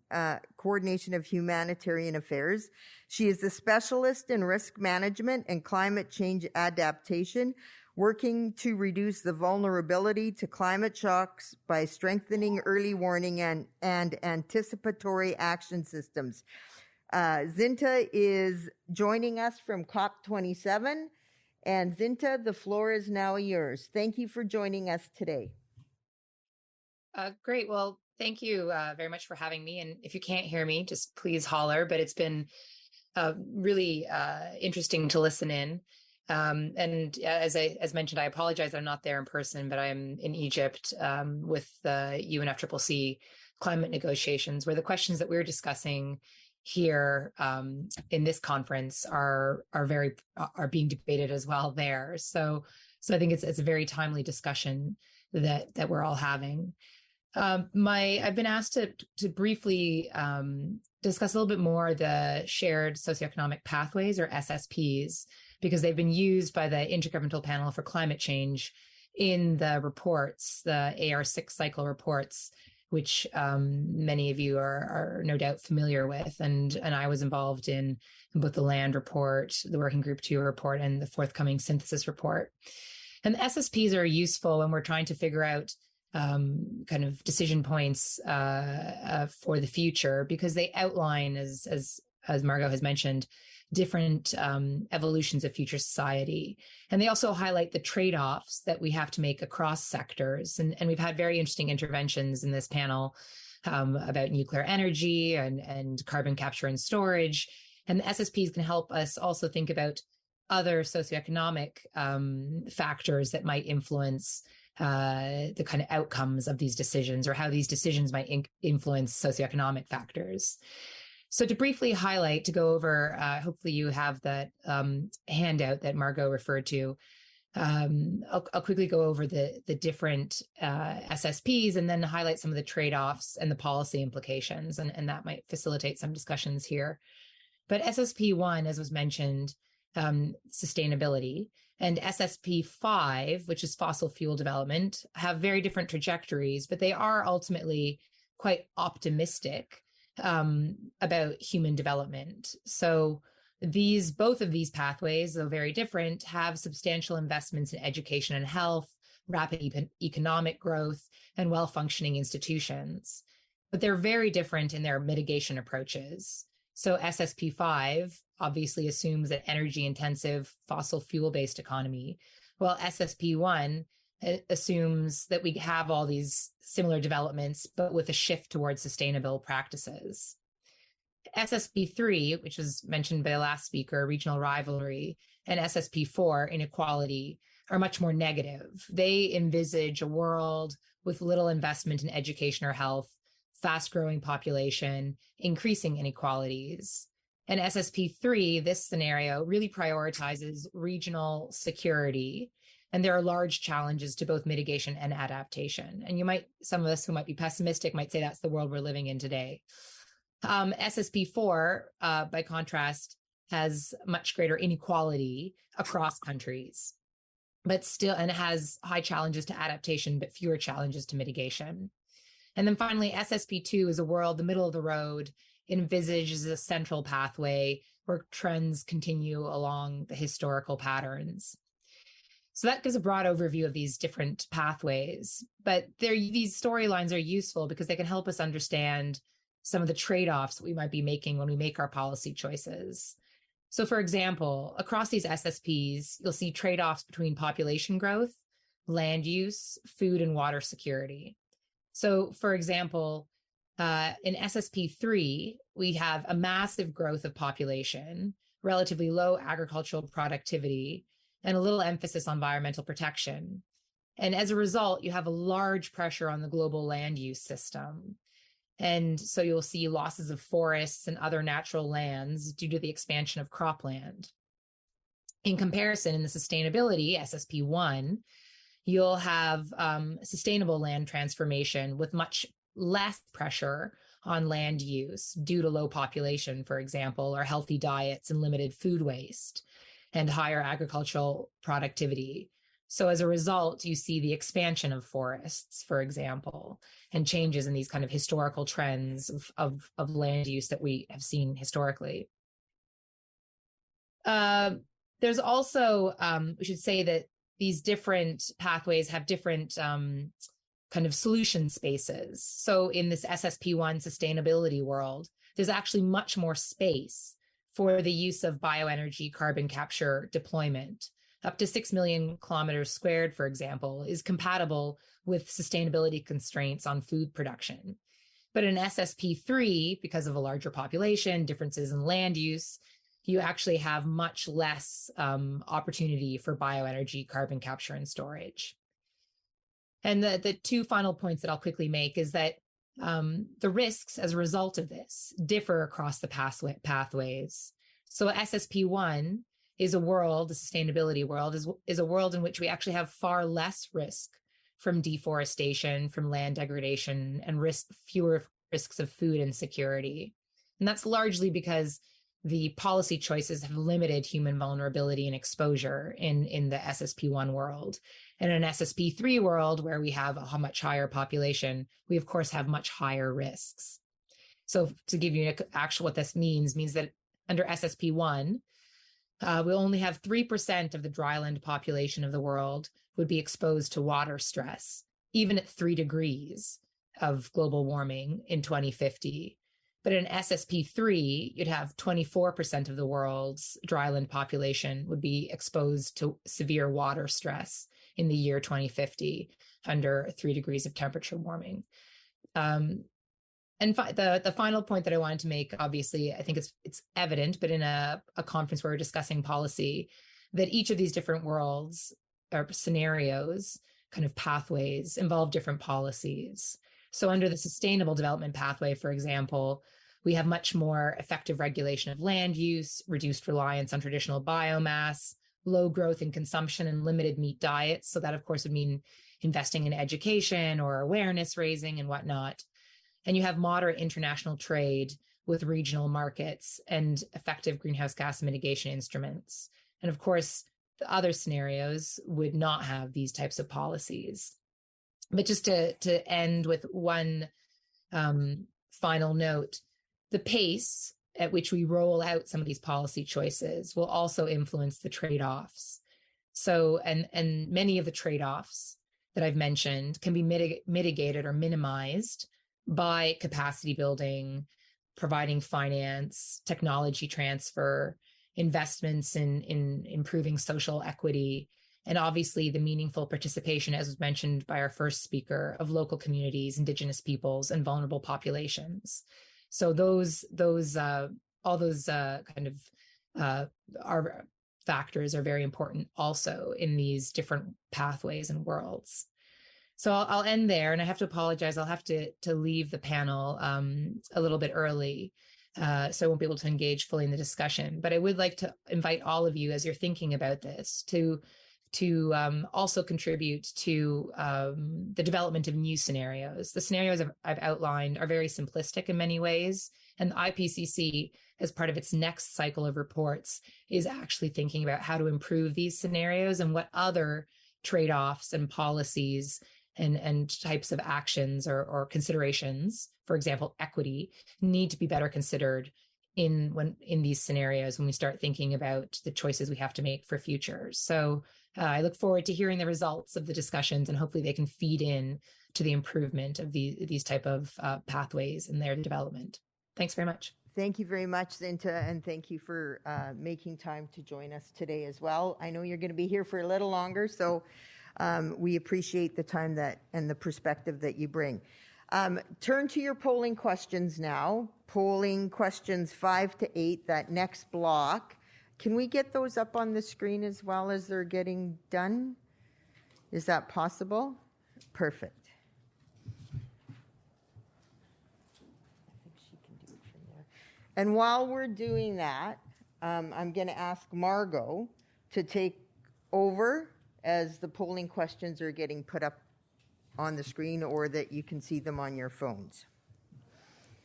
B: of Humanitarian Affairs. She is a specialist in risk management and climate change adaptation, working to reduce the vulnerability to climate shocks by strengthening early warning and anticipatory action systems. Zinta is joining us from COP27. And Zinta, the floor is now yours. Thank you for joining us today.
H: Great. Well, thank you very much for having me. And if you can't hear me, just please holler. But it's been really interesting to listen in. And as mentioned, I apologize I'm not there in person, but I'm in Egypt with the UNFCCC climate negotiations, where the questions that we're discussing here in this conference are being debated as well there. So I think it's a very timely discussion that we're all having. I've been asked to briefly discuss a little bit more the shared socioeconomic pathways, or SSPs, because they've been used by the Intergovernmental Panel for Climate Change in the reports, the AR6 cycle reports, which many of you are no doubt familiar with. And I was involved in both the land report, the Working Group 2 report, and the forthcoming synthesis report. And the SSPs are useful when we're trying to figure out kind of decision points for the future, because they outline, as Margot has mentioned, different evolutions of future society. And they also highlight the trade-offs that we have to make across sectors. And we've had very interesting interventions in this panel about nuclear energy and carbon capture and storage. And the SSPs can help us also think about other socioeconomic factors that might influence the kind of outcomes of these decisions, or how these decisions might influence socioeconomic factors. So to briefly highlight, to go over, hopefully you have that handout that Margot referred to. I'll quickly go over the different SSPs and then highlight some of the trade-offs and the policy implications, and that might facilitate some discussions here. But SSP 1, as was mentioned, sustainability. And SSP5, which is fossil fuel development, have very different trajectories, but they are ultimately quite optimistic about human development. So both of these pathways, though very different, have substantial investments in education and health, rapid economic growth, and well-functioning institutions. But they're very different in their mitigation approaches. So SSP5 obviously assumes an energy-intensive fossil fuel-based economy, while SSP1 assumes that we have all these similar developments, but with a shift towards sustainable practices. SSP3, which was mentioned by the last speaker, regional rivalry, and SSP4, inequality, are much more negative. They envisage a world with little investment in education or health, fast-growing population, increasing inequalities. And SSP3, this scenario, really prioritizes regional security. And there are large challenges to both mitigation and adaptation. And some of us who might be pessimistic might say that's the world we're living in today. SSP4, by contrast, has much greater inequality across countries, but still, and it has high challenges to adaptation, but fewer challenges to mitigation. And then finally, SSP2 is a world, the middle of the road, envisages a central pathway where trends continue along the historical patterns. So that gives a broad overview of these different pathways, but these storylines are useful because they can help us understand some of the trade-offs we might be making when we make our policy choices. So for example, across these SSPs, you'll see trade-offs between population growth, land use, food and water security. So for example, in SSP3, we have a massive growth of population, relatively low agricultural productivity, and a little emphasis on environmental protection. And as a result, you have a large pressure on the global land use system. And so you'll see losses of forests and other natural lands due to the expansion of cropland. In comparison, in the sustainability, SSP1, you'll have sustainable land transformation with much less pressure on land use due to low population, for example, or healthy diets and limited food waste, and higher agricultural productivity. So as a result, you see the expansion of forests, for example, and changes in these kind of historical trends of land use that we have seen historically. There's also, we should say that these different pathways have different kind of solution spaces. So in this SSP1 sustainability world, there's actually much more space for the use of bioenergy carbon capture deployment. Up to 6 million kilometers squared, for example, is compatible with sustainability constraints on food production. But in SSP3, because of a larger population, differences in land use, you actually have much less opportunity for bioenergy carbon capture and storage. And the two final points that I'll quickly make is that the risks as a result of this differ across the pathways. So SSP1 is a world, the sustainability world, is a world in which we actually have far less risk from deforestation, from land degradation, and fewer risks of food insecurity. And that's largely because the policy choices have limited human vulnerability and exposure in the SSP1 world. And in an SSP3 world, where we have a much higher population, we of course have much higher risks. So to give you actual what this means that under SSP1, we only have 3% of the dryland population of the world would be exposed to water stress, even at 3 degrees of global warming in 2050. But in SSP3, you'd have 24% of the world's dryland population would be exposed to severe water stress in the year 2050 under 3 degrees of temperature warming. And the final point that I wanted to make, obviously, I think it's evident, but in a conference where we're discussing policy, that each of these different worlds or scenarios, kind of pathways, involve different policies. So under the sustainable development pathway, for example, we have much more effective regulation of land use, reduced reliance on traditional biomass, low growth in consumption and limited meat diets. So that, of course, would mean investing in education or awareness raising and whatnot. And you have moderate international trade with regional markets and effective greenhouse gas mitigation instruments. And of course, the other scenarios would not have these types of policies. But just to end with one final note, the pace at which we roll out some of these policy choices will also influence the trade-offs. So, and many of the trade-offs that I've mentioned can be mitigated or minimized by capacity building, providing finance, technology transfer, investments in improving social equity, and obviously the meaningful participation, as was mentioned by our first speaker, of local communities, Indigenous peoples, and vulnerable populations. So all those kind of are factors are very important also in these different pathways and worlds. So I'll end there, and I have to apologize. I'll have to leave the panel a little bit early, so I won't be able to engage fully in the discussion. But I would like to invite all of you, as you're thinking about this, to also contribute to the development of new scenarios. The scenarios I've outlined are very simplistic in many ways, and the IPCC, as part of its next cycle of reports, is actually thinking about how to improve these scenarios and what other trade-offs and policies and types of actions or considerations, for example, equity, need to be better considered in these scenarios when we start thinking about the choices we have to make for futures. So I look forward to hearing the results of the discussions, and hopefully they can feed in to the improvement of these type of pathways and their development. Thanks very much.
B: Thank you very much, Zinta, and thank you for making time to join us today as well. I know you're going to be here for a little longer, so we appreciate the time and the perspective that you bring. Turn to your polling questions now. Polling questions 5 to 8, that next block. Can we get those up on the screen as well as they're getting done? Is that possible? Perfect. And while we're doing that, I'm going to ask Margot to take over as the polling questions are getting put up on the screen, or that you can see them on your phones.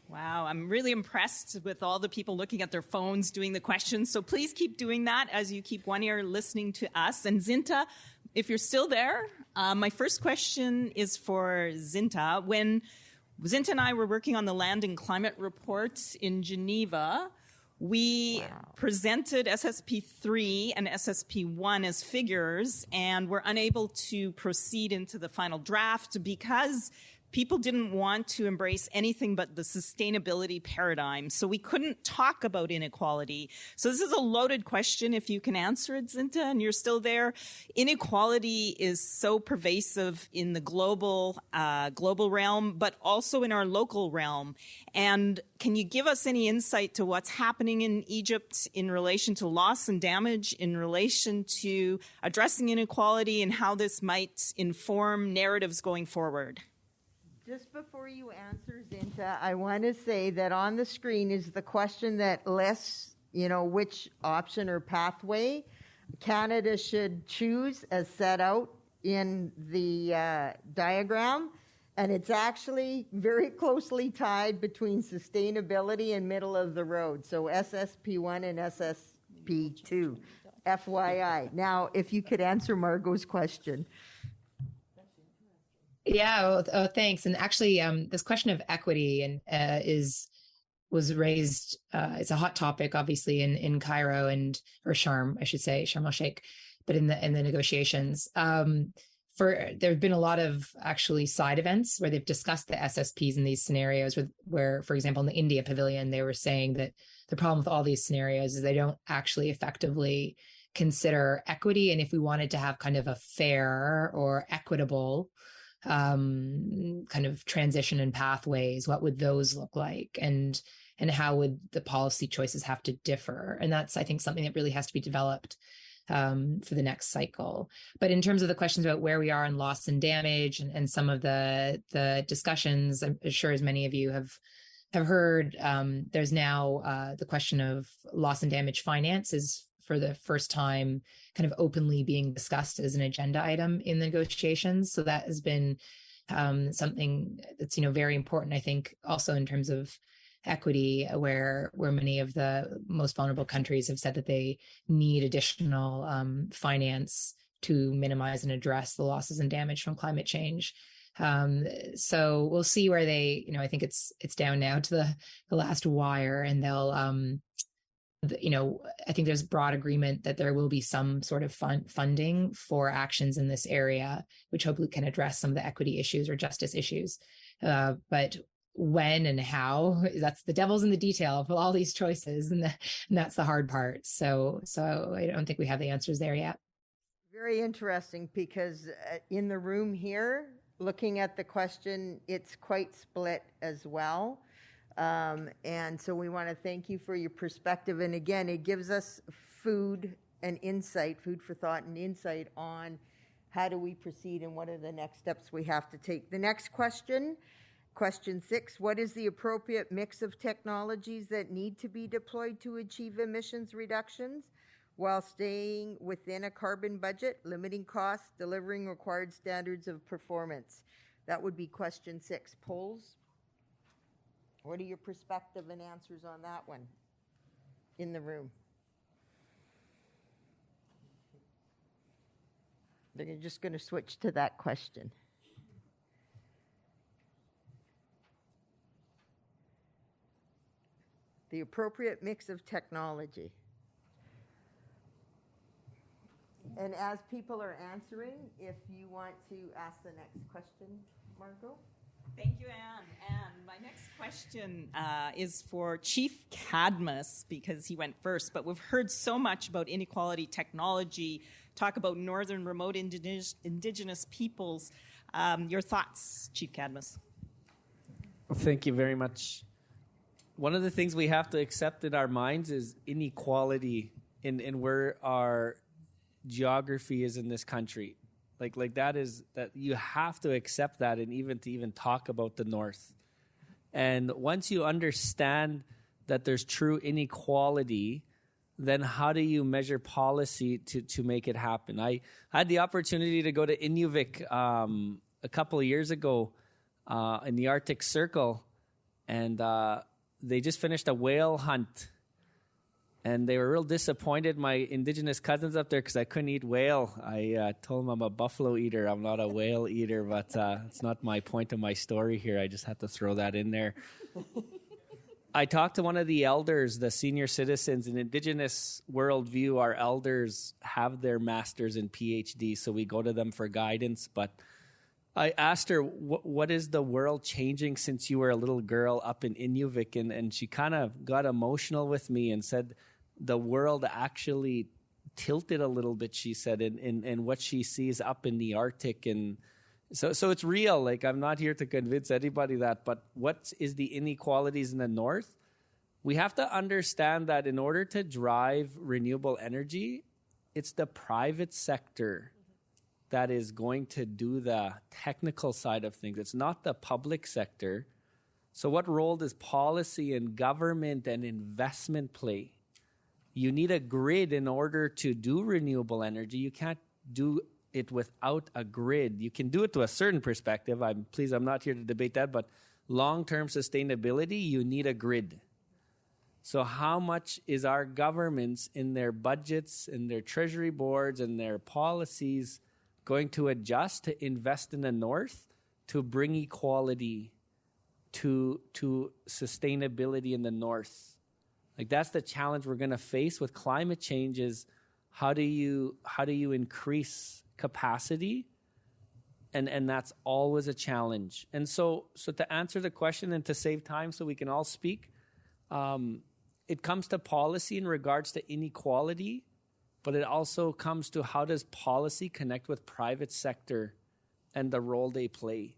C: Wow, I'm really impressed with all the people looking at their phones doing the questions. So please keep doing that as you keep one ear listening to us. And Zinta, if you're still there, my first question is for Zinta. When Zinta and I were working on the Land and Climate Report in Geneva, we presented SSP3 and SSP1 as figures, and were unable to proceed into the final draft because people didn't want to embrace anything but the sustainability paradigm. So we couldn't talk about inequality. So this is a loaded question if you can answer it, Zinta, and you're still there. Inequality is so pervasive in the global realm, but also in our local realm. And can you give us any insight to what's happening in Egypt in relation to loss and damage, in relation to addressing inequality, and how this might inform narratives going forward?
B: Just before you answer, Zinta, I want to say that on the screen is the question that lists, which option or pathway Canada should choose as set out in the diagram. And it's actually very closely tied between sustainability and middle of the road. So SSP1 and SSP2, FYI. Now, if you could answer Margot's question.
H: Yeah, thanks. And actually, this question of equity was raised. It's a hot topic, obviously, in Cairo or Sharm, I should say, Sharm el Sheikh, but in the negotiations. There have been a lot of actually side events where they've discussed the SSPs in these scenarios, where, for example, in the India Pavilion, they were saying that the problem with all these scenarios is they don't actually effectively consider equity, and if we wanted to have kind of a fair or equitable kind of transition and pathways, what would those look like, and how would the policy choices have to differ? And that's, I think, something that really has to be developed for the next cycle. But in terms of the questions about where we are in loss and damage, and some of the discussions, I'm sure as many of you have heard, there's now the question of loss and damage finance is for the first time kind of openly being discussed as an agenda item in the negotiations. So that has been something that's, very important, I think, also in terms of equity, where many of the most vulnerable countries have said that they need additional finance to minimize and address the losses and damage from climate change. So we'll see where they, I think it's down now to the last wire, and they'll, I think there's broad agreement that there will be some sort of funding for actions in this area, which hopefully can address some of the equity issues or justice issues. But when and how, that's the devil's in the detail of all these choices, and that's the hard part. So I don't think we have the answers there yet.
B: Very interesting, because in the room here, looking at the question, it's quite split as well. And so we want to thank you for your perspective. And again, it gives us food for thought and insight on how do we proceed and what are the next steps we have to take. The next question 6, what is the appropriate mix of technologies that need to be deployed to achieve emissions reductions while staying within a carbon budget, limiting costs, delivering required standards of performance? That would be question 6. Polls, what are your perspective and answers on that one in the room? They're just going to switch to that question. The appropriate mix of technology. And as people are answering, if you want to ask the next question, Margot.
C: Thank you, Anne. And my next question is for Chief Cadmus, because he went first. But we've heard so much about inequality technology, talk about northern remote indigenous peoples. Your thoughts, Chief Cadmus?
D: Well, thank you very much. One of the things we have to accept in our minds is inequality in where our geography is in this country. Like that you have to accept that, and even talk about the North. And once you understand that there's true inequality, then how do you measure policy to make it happen? I had the opportunity to go to Inuvik a couple of years ago in the Arctic Circle, and they just finished a whale hunt. And they were real disappointed, my indigenous cousins up there, because I couldn't eat whale. I told them I'm a buffalo eater. I'm not a whale eater, but it's not my point of my story here. I just had to throw that in there. I talked to one of the elders, the senior citizens. In Indigenous worldview, our elders have their masters and PhDs, so we go to them for guidance. But I asked her, what is the world changing since you were a little girl up in Inuvik? And she kind of got emotional with me and said the world actually tilted a little bit, she said, in what she sees up in the Arctic. And so it's real. Like, I'm not here to convince anybody that, but what is the inequalities in the North? We have to understand that in order to drive renewable energy, it's the private sector that is going to do the technical side of things. It's not the public sector. So what role does policy and government and investment play? You need a grid in order to do renewable energy. You can't do it without a grid. You can do it to a certain perspective. I'm not here to debate that, but long-term sustainability, you need a grid. So how much is our governments in their budgets, in their treasury boards, and their policies going to adjust to invest in the North to bring equality to sustainability in the North? Like, that's the challenge we're going to face with climate change is how do you increase capacity? And that's always a challenge. And so to answer the question and to save time so we can all speak, it comes to policy in regards to inequality, but it also comes to how does policy connect with private sector and the role they play.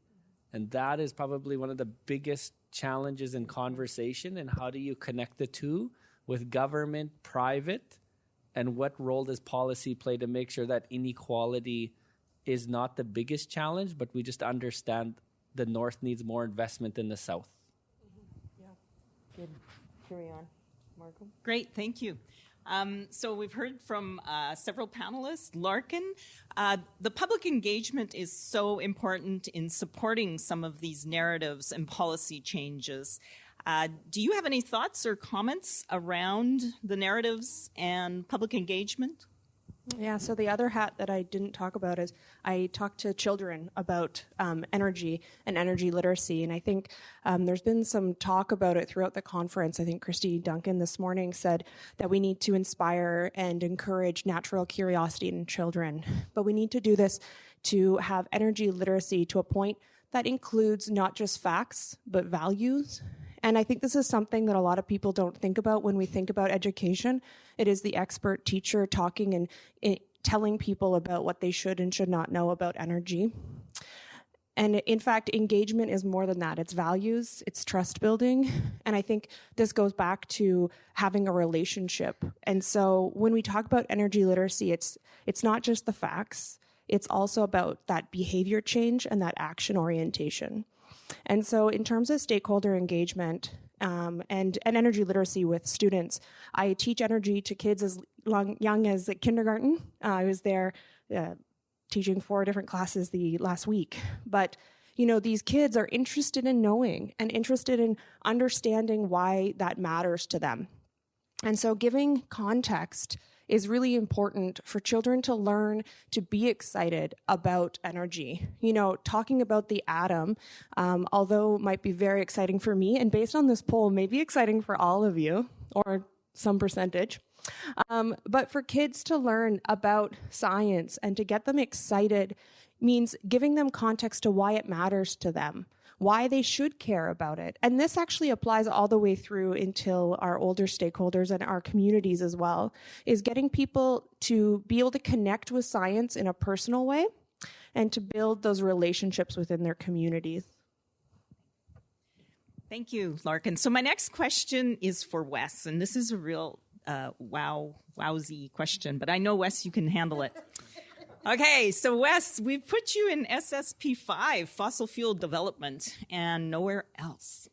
D: And that is probably one of the biggest challenges in conversation. And how do you connect the two with government, private, and what role does policy play to make sure that inequality is not the biggest challenge, but we just understand the North needs more investment than the South.
B: Yeah, good. Carry on, Marco.
C: Great, thank you. So we've heard from several panelists. Larkin, the public engagement is so important in supporting some of these narratives and policy changes. Do you have any thoughts or comments around the narratives and public engagement?
E: Yeah, so the other hat that I didn't talk about is I talk to children about energy and energy literacy. And I think there's been some talk about it throughout the conference. I think Christy Duncan this morning said that we need to inspire and encourage natural curiosity in children. But we need to do this to have energy literacy to a point that includes not just facts, but values. And I think this is something that a lot of people don't think about when we think about education. It is the expert teacher talking and telling people about what they should and should not know about energy. And in fact, engagement is more than that. It's values, it's trust building. And I think this goes back to having a relationship. And so when we talk about energy literacy, it's not just the facts. It's also about that behavior change and that action orientation. And so in terms of stakeholder engagement and energy literacy with students, I teach energy to kids as young as kindergarten. I was there teaching 4 different classes the last week. But, you know, these kids are interested in knowing and interested in understanding why that matters to them. And so giving context is really important for children to learn to be excited about energy. You know, talking about the atom, although might be very exciting for me, and based on this poll, may be exciting for all of you, or some percentage. But for kids to learn about science and to get them excited means giving them context to why it matters to them, why they should care about it. And this actually applies all the way through until our older stakeholders and our communities as well, is getting people to be able to connect with science in a personal way and to build those relationships within their communities.
C: Thank you, Larkin. So my next question is for Wes, and this is a real wowsy question, but I know, Wes, you can handle it. Okay, so Wes, we've put you in SSP 5, fossil fuel development, and nowhere else.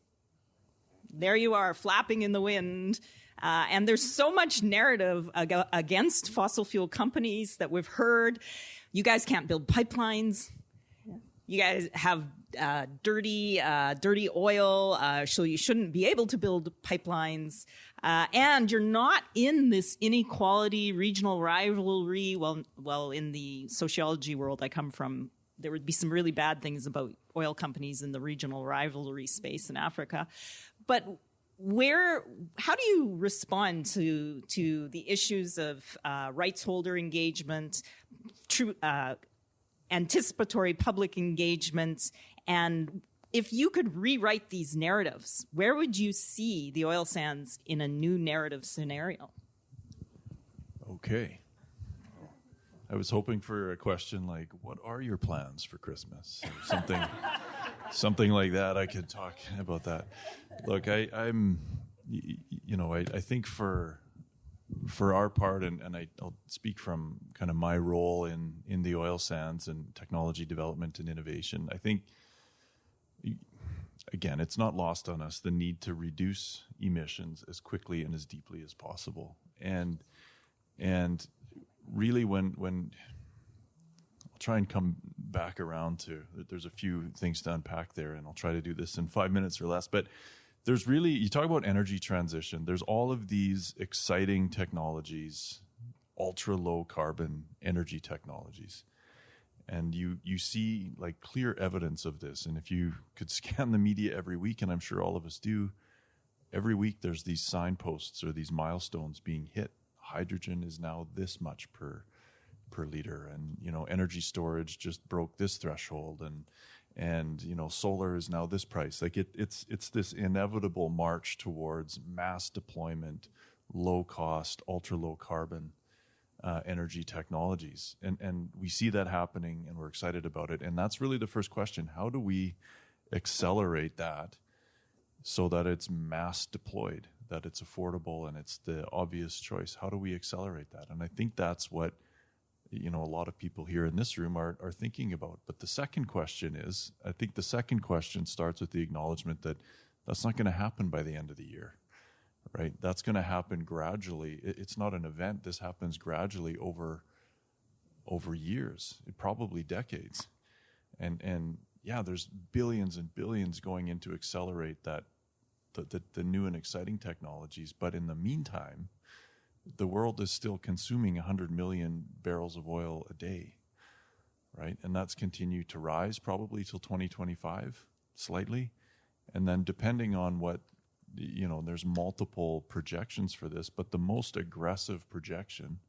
C: There you are, flapping in the wind. And there's so much narrative against fossil fuel companies that we've heard. You guys can't build pipelines. You guys have dirty oil, so you shouldn't be able to build pipelines. And you're not in this inequality, regional rivalry. Well, in the sociology world I come from, there would be some really bad things about oil companies in the regional rivalry space in Africa. But how do you respond to the issues of rights holder engagement, anticipatory public engagement, and if you could rewrite these narratives, where would you see the oil sands in a new narrative scenario?
F: Okay. I was hoping for a question like, what are your plans for Christmas? Or something like that. I could talk about that. Look, I think for our part, and I'll speak from kind of my role in the oil sands and technology development and innovation, I think, again, it's not lost on us the need to reduce emissions as quickly and as deeply as possible. And really when I'll try and come back around to, there's a few things to unpack there, and I'll try to do this in 5 minutes or less, but there's really, you talk about energy transition, there's all of these exciting technologies, ultra low carbon energy technologies. And you see like clear evidence of this. And if you could scan the media every week, and I'm sure all of us do, every week there's these signposts or these milestones being hit. Hydrogen is now this much per liter, and energy storage just broke this threshold, and solar is now this price. Like it's this inevitable march towards mass deployment, low cost, ultra low carbon energy technologies. And we see that happening, and we're excited about it. And that's really the first question. How do we accelerate that so that it's mass deployed, that it's affordable, and it's the obvious choice? How do we accelerate that? And I think that's what a lot of people here in this room are thinking about. But the second question is, I think the second question starts with the acknowledgement that that's not going to happen by the end of the year. Right, that's going to happen gradually. It's not an event. This happens gradually over years, probably decades, and yeah, there's billions and billions going in to accelerate that the new and exciting technologies. But in the meantime, the world is still consuming 100 million barrels of oil a day, right? And that's continued to rise probably till 2025, slightly. And then depending on what, there's multiple projections for this, but the most aggressive projection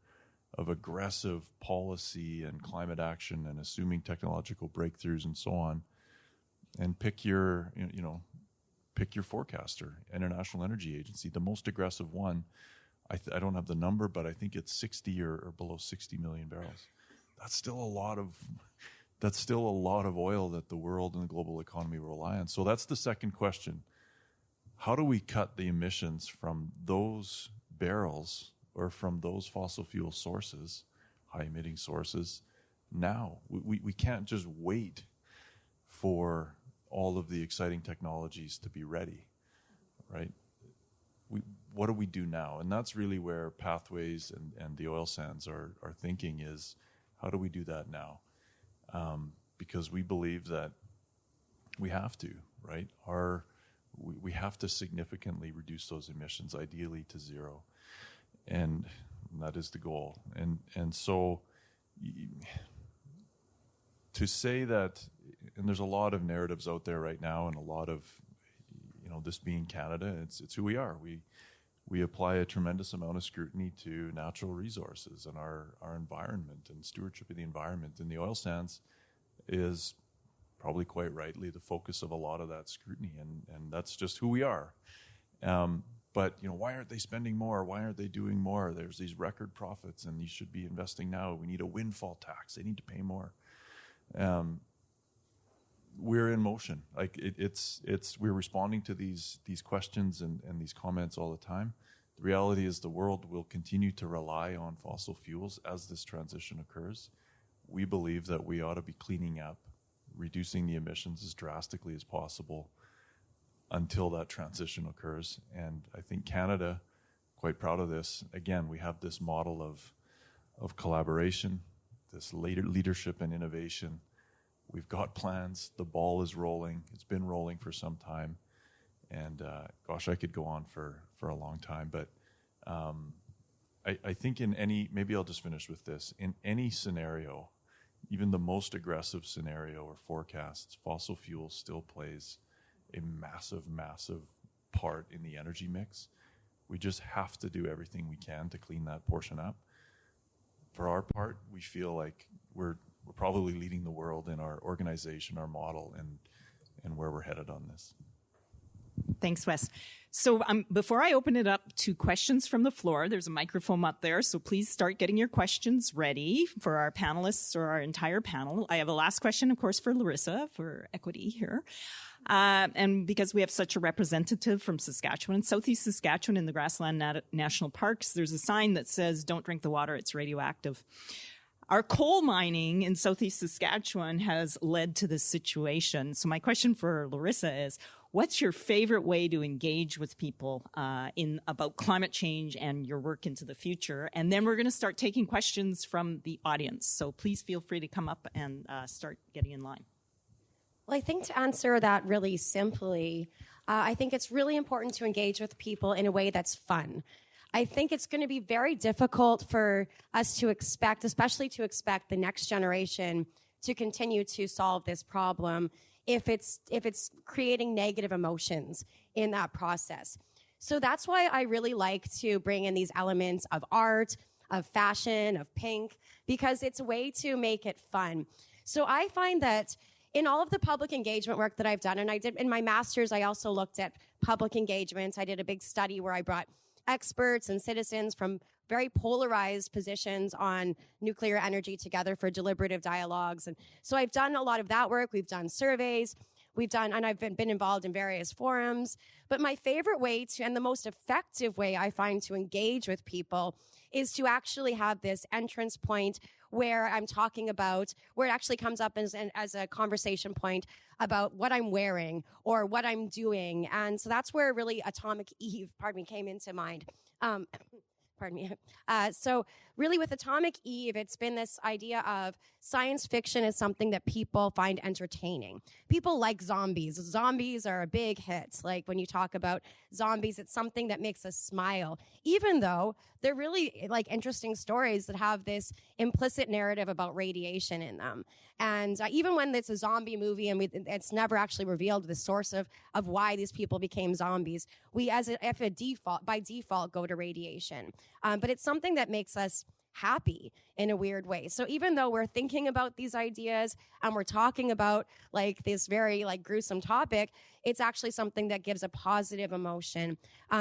F: of aggressive policy and climate action and assuming technological breakthroughs and so on, and pick your forecaster, International Energy Agency, the most aggressive one. I don't have the number, but I think it's 60 or below 60 million barrels. That's still a lot of oil that the world and the global economy rely on. So that's the second question. How do we cut the emissions from those barrels or from those fossil fuel sources, high emitting sources, now? We can't just wait for all of the exciting technologies to be ready, right? What do we do now? And that's really where Pathways and the oil sands are thinking is, how do we do that now? Because we believe that we have to, right? We have to significantly reduce those emissions, ideally to zero. And that is the goal. And so to say that, and there's a lot of narratives out there right now, and a lot of, this being Canada, it's who we are. We apply a tremendous amount of scrutiny to natural resources and our environment and stewardship of the environment. And the oil sands is probably quite rightly the focus of a lot of that scrutiny, and that's just who we are. But why aren't they spending more? Why aren't they doing more? There's these record profits, and you should be investing now. We need a windfall tax. They need to pay more. We're in motion. Like we're responding to these questions and these comments all the time. The reality is the world will continue to rely on fossil fuels as this transition occurs. We believe that we ought to be cleaning up, reducing the emissions as drastically as possible until that transition occurs. And I think Canada, quite proud of this. Again, we have this model of collaboration, this leadership and innovation. We've got plans. The ball is rolling. It's been rolling for some time. And gosh, I could go on for a long time. But I think maybe I'll just finish with this. In any scenario, even the most aggressive scenario or forecasts, fossil fuel still plays a massive, massive part in the energy mix. We just have to do everything we can to clean that portion up. For our part, we feel like we're probably leading the world in our organization, our model, and where we're headed on this.
C: Thanks, Wes. So before I open it up to questions from the floor, there's a microphone up there, so please start getting your questions ready for our panelists or our entire panel. I have a last question, of course, for Larissa, for equity here. And because we have such a representative from Saskatchewan, Southeast Saskatchewan in the Grassland National Parks, there's a sign that says, "Don't drink the water, it's radioactive." Our coal mining in Southeast Saskatchewan has led to this situation. So my question for Larissa is, what's your favorite way to engage with people about climate change and your work into the future? And then we're going to start taking questions from the audience. So please feel free to come up and start getting in line.
G: Well, I think to answer that really simply, I think it's really important to engage with people in a way that's fun. I think it's going to be very difficult for us to expect, especially to expect the next generation to continue to solve this problem if it's creating negative emotions in that process. So that's why I really like to bring in these elements of art, of fashion, of pink, because it's a way to make it fun. So I find that in all of the public engagement work that I've done, and I did in my master's, I also looked at public engagements. I did a big study where I brought experts and citizens from very polarized positions on nuclear energy together for deliberative dialogues. And so I've done a lot of that work. We've done surveys. And I've been involved in various forums. But my favorite way and the most effective way I find to engage with people is to actually have this entrance point where I'm talking about, where it actually comes up as a conversation point about what I'm wearing or what I'm doing. And so that's where really Atomic Eve, came into mind. pardon me. So really with Atomic Eve, it's been this idea of science fiction is something that people find entertaining. People like zombies. Zombies are a big hit. Like when you talk about zombies, it's something that makes us smile, even though they're really like interesting stories that have this implicit narrative about radiation in them. And even when it's a zombie movie and it's never actually revealed the source of why these people became zombies, we by default go to radiation. But it's something that makes us happy in a weird way. So even though we're thinking about these ideas and we're talking about like this very like gruesome topic, it's actually something that gives a positive emotion.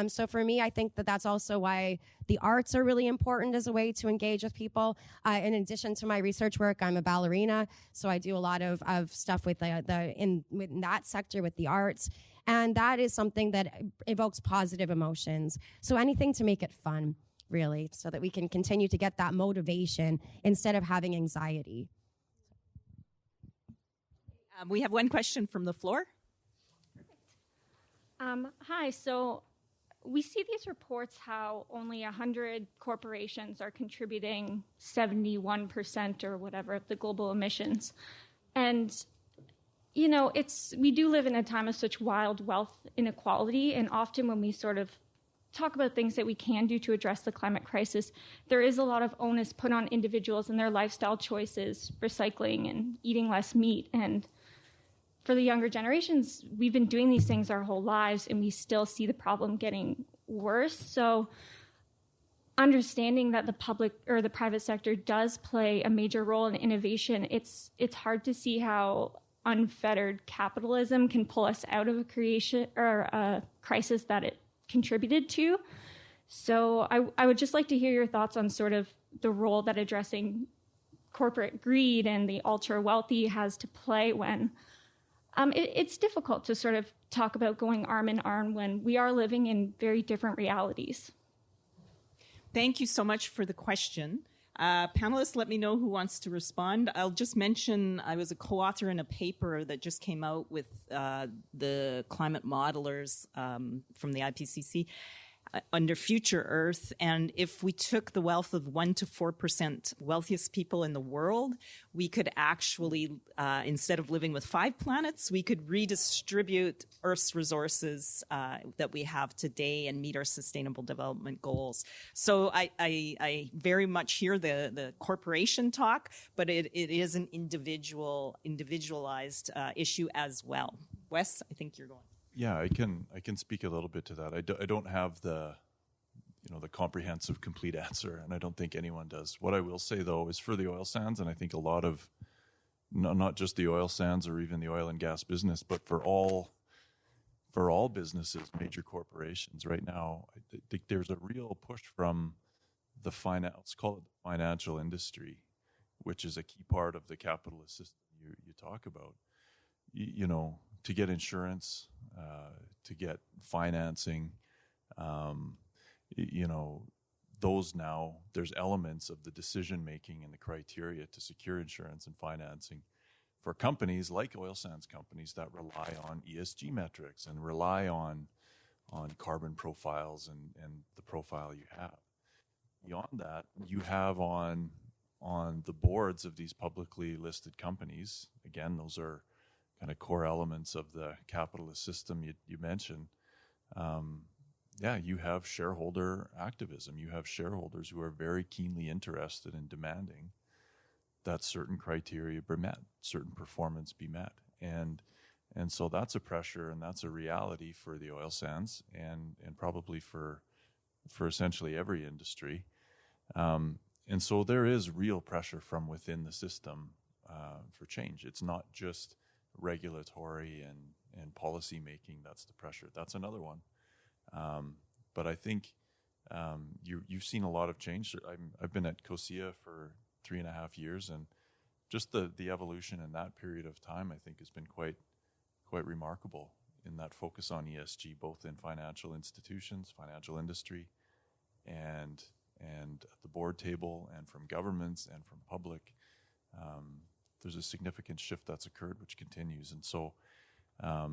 G: So for me, I think that that's also why the arts are really important as a way to engage with people. In addition to my research work, I'm a ballerina, so I do a lot of stuff with in that sector with the arts. And that is something that evokes positive emotions. So anything to make it fun, really, so that we can continue to get that motivation instead of having anxiety.
C: We have one question from the floor.
I: Hi, so we see these reports how only 100 corporations are contributing 71% or whatever of the global emissions. And you know, we do live in a time of such wild wealth inequality, and often when we sort of talk about things that we can do to address the climate crisis, there is a lot of onus put on individuals and their lifestyle choices, recycling and eating less meat. And for the younger generations, we've been doing these things our whole lives, and we still see the problem getting worse. So understanding that the public or the private sector does play a major role in innovation, it's hard to see how unfettered capitalism can pull us out of a creation or a crisis that it contributed to. So I would just like to hear your thoughts on sort of the role that addressing corporate greed and the ultra wealthy has to play when it's difficult to sort of talk about going arm in arm when we are living in very different realities.
C: Thank you so much for the question. Panelists, let me know who wants to respond. I'll just mention I was a co-author in a paper that just came out with the climate modelers from the IPCC under Future Earth. And if we took the wealth of 1% to 4% wealthiest people in the world, we could actually, instead of living with 5 planets, we could redistribute Earth's resources that we have today and meet our sustainable development goals. So I very much hear the corporation talk, but it is an individualized issue as well. Wes, I think you're going.
F: Yeah, I can speak a little bit to that. I don't have the comprehensive, complete answer, and I don't think anyone does. What I will say, though, is for the oil sands, and I think a lot of, not just the oil sands or even the oil and gas business, but for all businesses, major corporations right now, I think there's a real push from let's call it the financial industry, which is a key part of the capitalist system you talk about. To get insurance, to get financing, those now, there's elements of the decision making and the criteria to secure insurance and financing for companies like oil sands companies that rely on ESG metrics and rely on carbon profiles and the profile you have. Beyond that, you have on the boards of these publicly listed companies, again, those are kind of core elements of the capitalist system you mentioned. You have shareholder activism. You have shareholders who are very keenly interested in demanding that certain criteria be met, certain performance be met. And so that's a pressure and that's a reality for the oil sands and probably for essentially every industry. And so there is real pressure from within the system for change. It's not just regulatory and policy making that's the pressure. That's another one. But I think you've seen a lot of change. I've been at COSIA for 3.5 years, and just the evolution in that period of time, I think, has been quite remarkable in that focus on ESG, both in financial institutions, financial industry, and at the board table, and from governments and from public. There's a significant shift that's occurred, which continues, and so I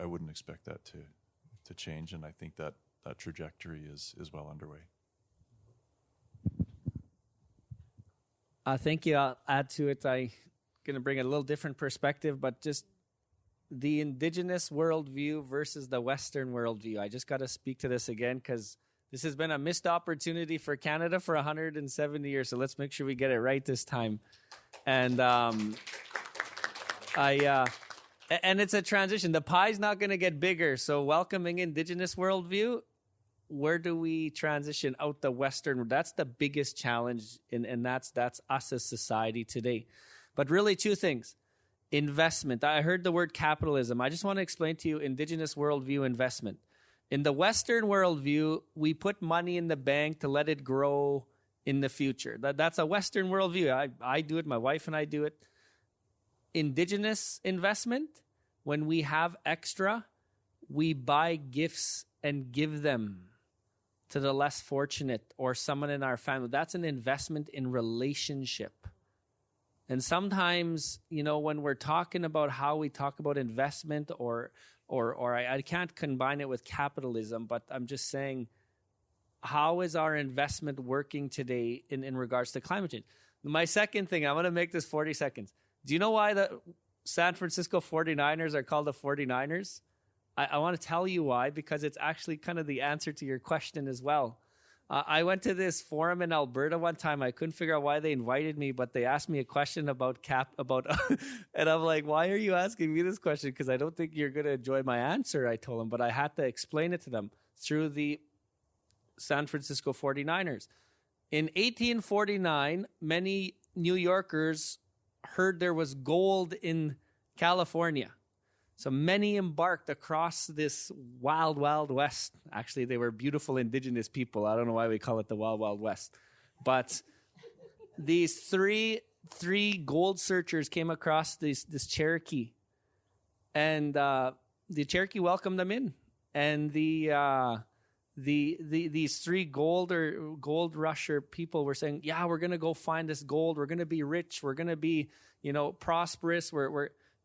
F: wouldn't expect that to change, and I think that trajectory is well underway.
D: Thank you. I'll add to it. I'm going to bring a little different perspective, but just the indigenous worldview versus the Western worldview. I just got to speak to this again because this has been a missed opportunity for Canada for 170 years. So let's make sure we get it right this time. And and it's a transition. The pie's not going to get bigger. So welcoming indigenous worldview, where do we transition out the Western? That's the biggest challenge, and that's us as society today. But really, two things. Investment. I heard the word capitalism. I just want to explain to you indigenous worldview investment. In the Western worldview, we put money in the bank to let it grow in the future. That's a Western worldview. I do it. My wife and I do it. Indigenous investment, when we have extra, we buy gifts and give them to the less fortunate or someone in our family. That's an investment in relationship. And sometimes, when we're talking about how we talk about investment or I can't combine it with capitalism, but I'm just saying, how is our investment working today in regards to climate change? My second thing, I want to make this 40 seconds. Do you know why the San Francisco 49ers are called the 49ers? I want to tell you why, because it's actually kind of the answer to your question as well. I went to this forum in Alberta one time. I couldn't figure out why they invited me, but they asked me a question about and I'm like, why are you asking me this question? Because I don't think you're going to enjoy my answer, I told them, but I had to explain it to them through the San Francisco 49ers. In 1849, many New Yorkers heard there was gold in California. So many embarked across this wild, wild west. Actually, they were beautiful indigenous people. I don't know why we call it the wild, wild west. But these three gold searchers came across this Cherokee. And the Cherokee welcomed them in. And these three gold rusher people were saying, yeah, we're going to go find this gold. We're going to be rich. We're going to be, prosperous.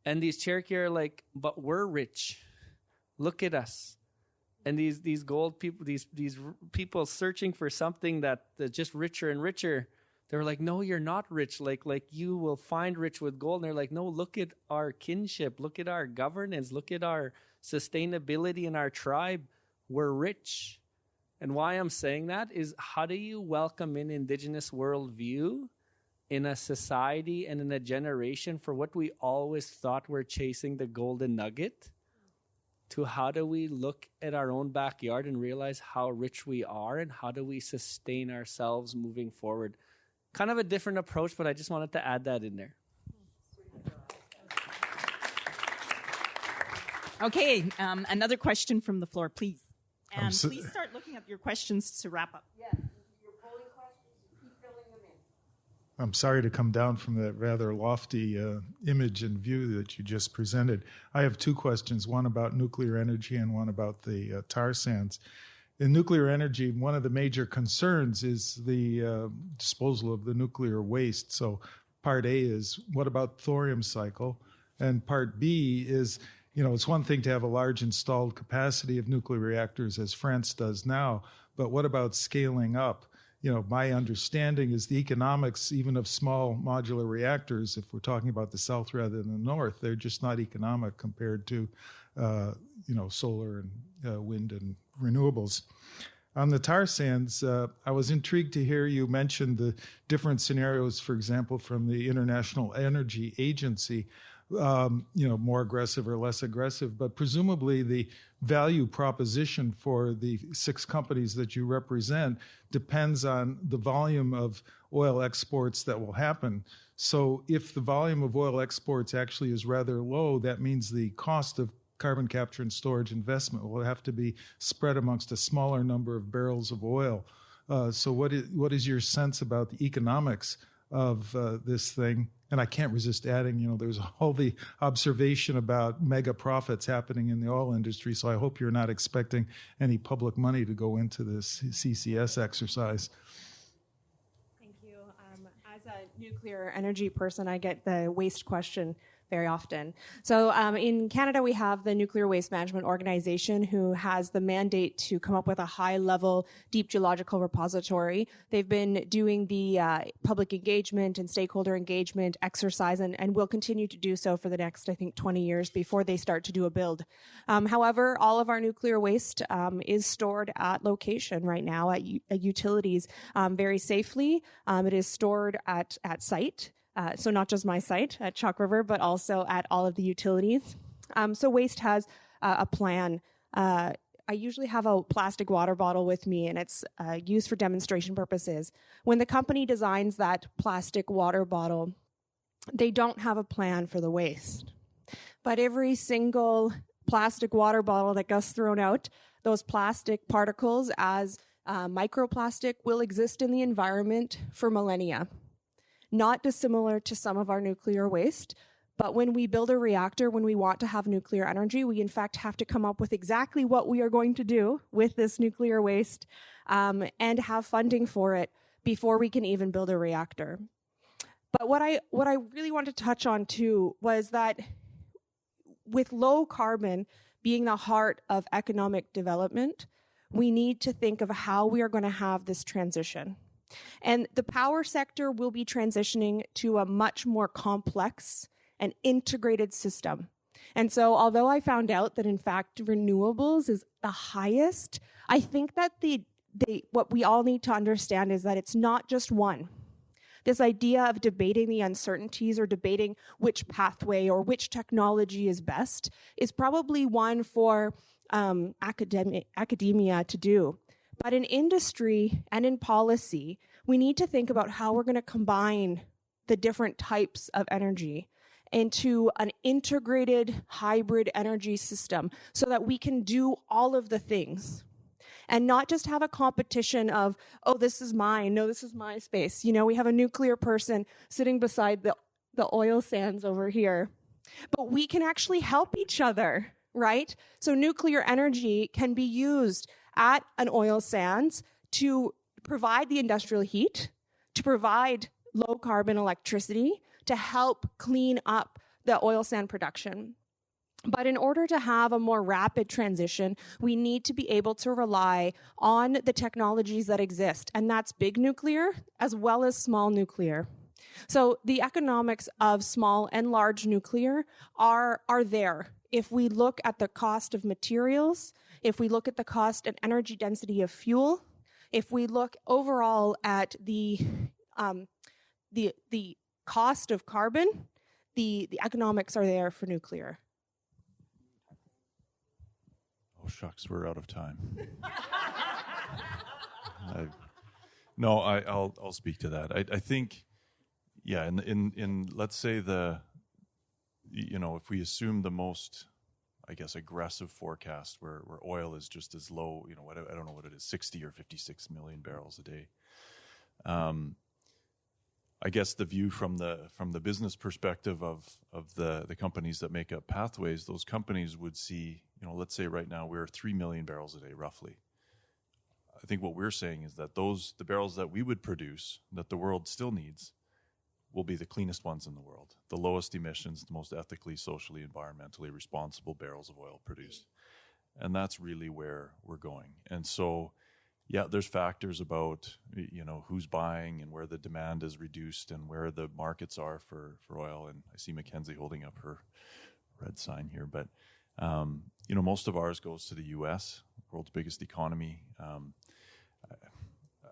D: And these Cherokee are like, but we're rich. Look at us. And these gold people, these people searching for something that's just richer and richer. They were like, no, you're not rich. Like you will find rich with gold. And they're like, no, look at our kinship. Look at our governance. Look at our sustainability in our tribe. We're rich. And why I'm saying that is, how do you welcome in indigenous worldview in a society and in a generation for what we always thought were chasing the golden nugget, to how do we look at our own backyard and realize how rich we are and how do we sustain ourselves moving forward? Kind of a different approach, but I just wanted to add that in there.
C: Okay, another question from the floor, please. And please start looking up your questions to wrap up.
B: Yes, your polling questions, keep filling them in.
J: I'm sorry to come down from that rather lofty image and view that you just presented. I have two questions, one about nuclear energy and one about the tar sands. In nuclear energy, one of the major concerns is the disposal of the nuclear waste. So part A is, what about thorium cycle? And part B is, it's one thing to have a large installed capacity of nuclear reactors as France does now, but what about scaling up? My understanding is the economics, even of small modular reactors, if we're talking about the South rather than the North, they're just not economic compared to, solar and wind and renewables. On the tar sands, I was intrigued to hear you mention the different scenarios, for example, from the International Energy Agency, more aggressive or less aggressive, but presumably the value proposition for the 6 companies that you represent depends on the volume of oil exports that will happen. So if the volume of oil exports actually is rather low, that means the cost of carbon capture and storage investment will have to be spread amongst a smaller number of barrels of oil. So what is your sense about the economics of this thing? And I can't resist adding, there's all the observation about mega profits happening in the oil industry. So I hope you're not expecting any public money to go into this CCS exercise.
E: Thank you. As a nuclear energy person, I get the waste question very often. So in Canada, we have the Nuclear Waste Management Organization, who has the mandate to come up with a high-level deep geological repository. They've been doing the public engagement and stakeholder engagement exercise and will continue to do so for the next, I think, 20 years before they start to do a build. However, all of our nuclear waste is stored at location right now at utilities very safely. It is stored at site. So not just my site at Chalk River, but also at all of the utilities. So waste has a plan. I usually have a plastic water bottle with me, and it's used for demonstration purposes. When the company designs that plastic water bottle, they don't have a plan for the waste. But every single plastic water bottle that gets thrown out, those plastic particles as microplastic will exist in the environment for millennia. Not dissimilar to some of our nuclear waste, but when we build a reactor, when we want to have nuclear energy, we in fact have to come up with exactly what we are going to do with this nuclear waste and have funding for it before we can even build a reactor. But what I really want to touch on too was that with low carbon being the heart of economic development, we need to think of how we are going to have this transition. And the power sector will be transitioning to a much more complex and integrated system. And so although I found out that in fact renewables is the highest, I think that what we all need to understand is that it's not just one. This idea of debating the uncertainties or debating which pathway or which technology is best is probably one for academia to do. But in industry and in policy, we need to think about how we're going to combine the different types of energy into an integrated hybrid energy system so that we can do all of the things and not just have a competition of, oh, this is mine, no, this is my space. You know, we have a nuclear person sitting beside the oil sands over here, but we can actually help each other, right? So nuclear energy can be used at an oil sands to provide the industrial heat, to provide low carbon electricity, to help clean up the oil sand production. But in order to have a more rapid transition, we need to be able to rely on the technologies that exist, and that's big nuclear as well as small nuclear. So the economics of small and large nuclear are there. If we look at the cost of materials, if we look at the cost and energy density of fuel, if we look overall at the cost of carbon, the economics are there for nuclear.
F: Oh shucks, we're out of time. I'll speak to that. I think, yeah, in let's say if we assume the most, I guess, aggressive forecast where oil is just as low, I don't know what it is, 60 or 56 million barrels a day. I guess the view from the business perspective of the companies that make up Pathways, those companies would see, let's say right now we're 3 million barrels a day roughly. I think what we're saying is that the barrels that we would produce, that the world still needs, will be the cleanest ones in the world, the lowest emissions, the most ethically, socially, environmentally responsible barrels of oil produced. And that's really where we're going. And so, yeah, there's factors about, who's buying and where the demand is reduced and where the markets are for oil. And I see Mackenzie holding up her red sign here. But, most of ours goes to the U.S., world's biggest economy.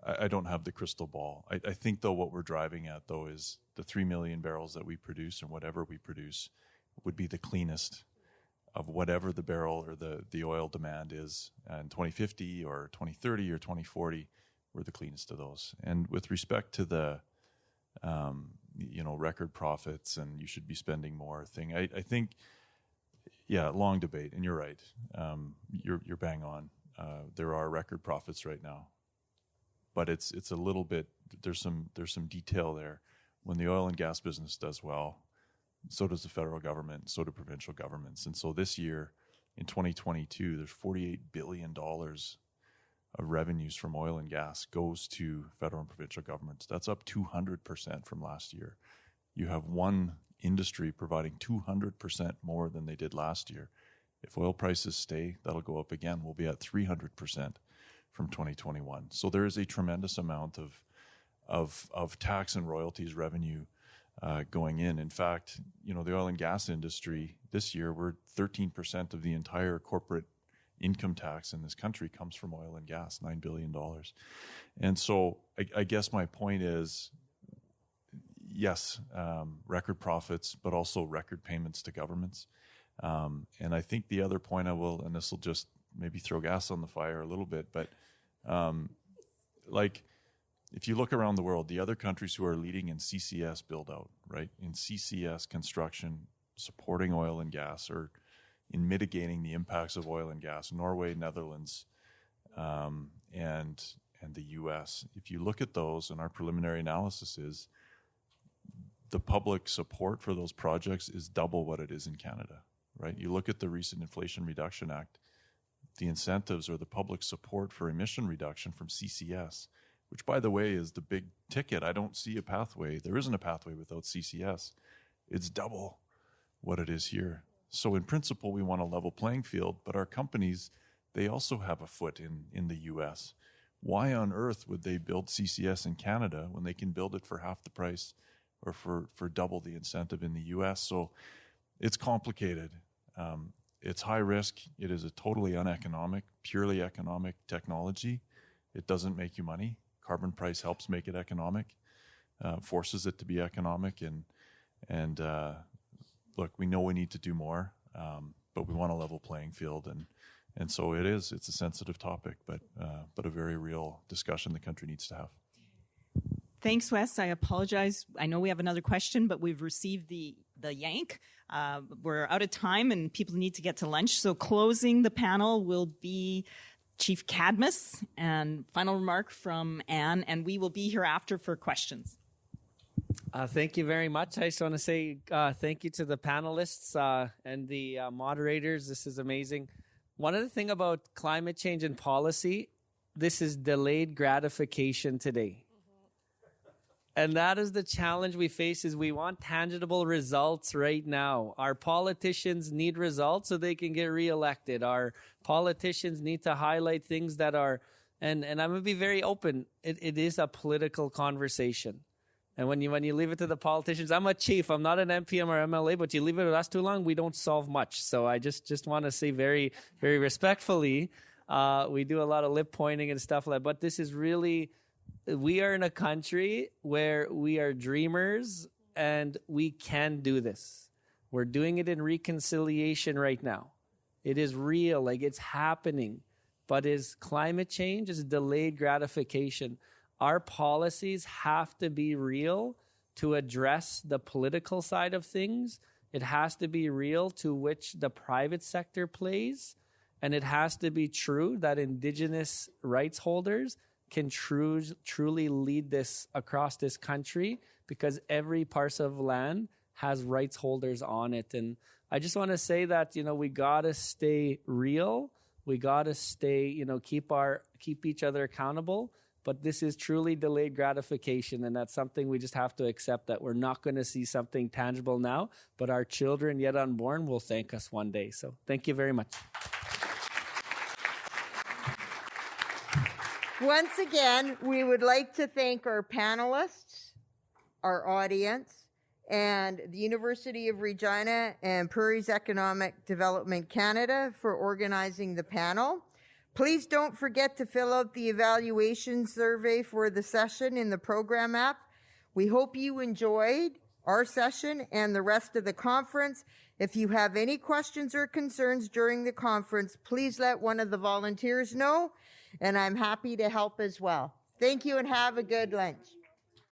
F: I don't have the crystal ball. I think, though, what we're driving at, though, is the 3 million barrels that we produce and whatever we produce would be the cleanest of whatever the barrel or the oil demand is in 2050 or 2030 or 2040. We're the cleanest of those. And with respect to the, record profits and you should be spending more thing, I think, yeah, long debate. And you're right. You're bang on. There are record profits right now. But it's a little bit, there's some detail there. When the oil and gas business does well, so does the federal government, so do provincial governments. And so this year, in 2022, there's $48 billion of revenues from oil and gas goes to federal and provincial governments. That's up 200% from last year. You have one industry providing 200% more than they did last year. If oil prices stay, that'll go up again. We'll be at 300% from 2021. So there is a tremendous amount of tax and royalties revenue going in. In fact, you know, the oil and gas industry this year, we're 13% of the entire corporate income tax in this country comes from oil and gas, $9 billion. And so I guess my point is, yes, record profits, but also record payments to governments. And I think the other point I will, and this will just maybe throw gas on the fire a little bit, but like if you look around the world, the other countries who are leading in CCS build out, right, in CCS construction, supporting oil and gas, or in mitigating the impacts of oil and gas, Norway, Netherlands, and the U.S. If you look at those, and our preliminary analysis is the public support for those projects is double what it is in Canada, right? You look at the recent Inflation Reduction Act, the incentives or the public support for emission reduction from CCS, which, by the way, is the big ticket. I don't see a pathway. There isn't a pathway without CCS. It's double what it is here. So in principle, we want a level playing field, but our companies, they also have a foot in the U.S. Why on earth would they build CCS in Canada when they can build it for half the price or for double the incentive in the U.S.? So it's complicated. It's high risk. It is a totally uneconomic, purely economic technology. It doesn't make you money. Carbon price helps make it economic, forces it to be economic. And look, we know we need to do more, but we want a level playing field. And so it's a sensitive topic, but a very real discussion the country needs to have.
C: Thanks, Wes. I apologize. I know we have another question, but we've received the yank. We're out of time and people need to get to lunch. So closing the panel will be Chief Cadmus and final remark from Anne, and we will be here after for questions.
D: Thank you very much. I just want to say thank you to the panelists and the moderators. This is amazing. One other thing about climate change and policy, this is delayed gratification today. And that is the challenge we face, is we want tangible results right now. Our politicians need results so they can get reelected. Our politicians need to highlight things that are, and I'm going to be very open, it is a political conversation. And when you leave it to the politicians, I'm a chief, I'm not an MPM or MLA, but you leave it with us too long, we don't solve much. So I just want to say very, very respectfully, we do a lot of lip pointing and stuff like that, but this is really, we are in a country where we are dreamers and we can do this. We're doing it in reconciliation right now. It is real, like it's happening, but is climate change is delayed gratification. Our policies have to be real to address the political side of things. It has to be real to which the private sector plays. And it has to be true that Indigenous rights holders can truly lead this across this country, because every parcel of land has rights holders on it. And I just want to say that, we got to stay real. We got to stay, keep each other accountable. But this is truly delayed gratification, and that's something we just have to accept, that we're not going to see something tangible now, but our children yet unborn will thank us one day. So thank you very much.
B: Once again, we would like to thank our panelists, our audience, and the University of Regina and Prairies Economic Development Canada for organizing the panel. Please don't forget to fill out the evaluation survey for the session in the program app. We hope you enjoyed our session and the rest of the conference. If you have any questions or concerns during the conference, please let one of the volunteers know, and I'm happy to help as well. Thank you and have a good lunch.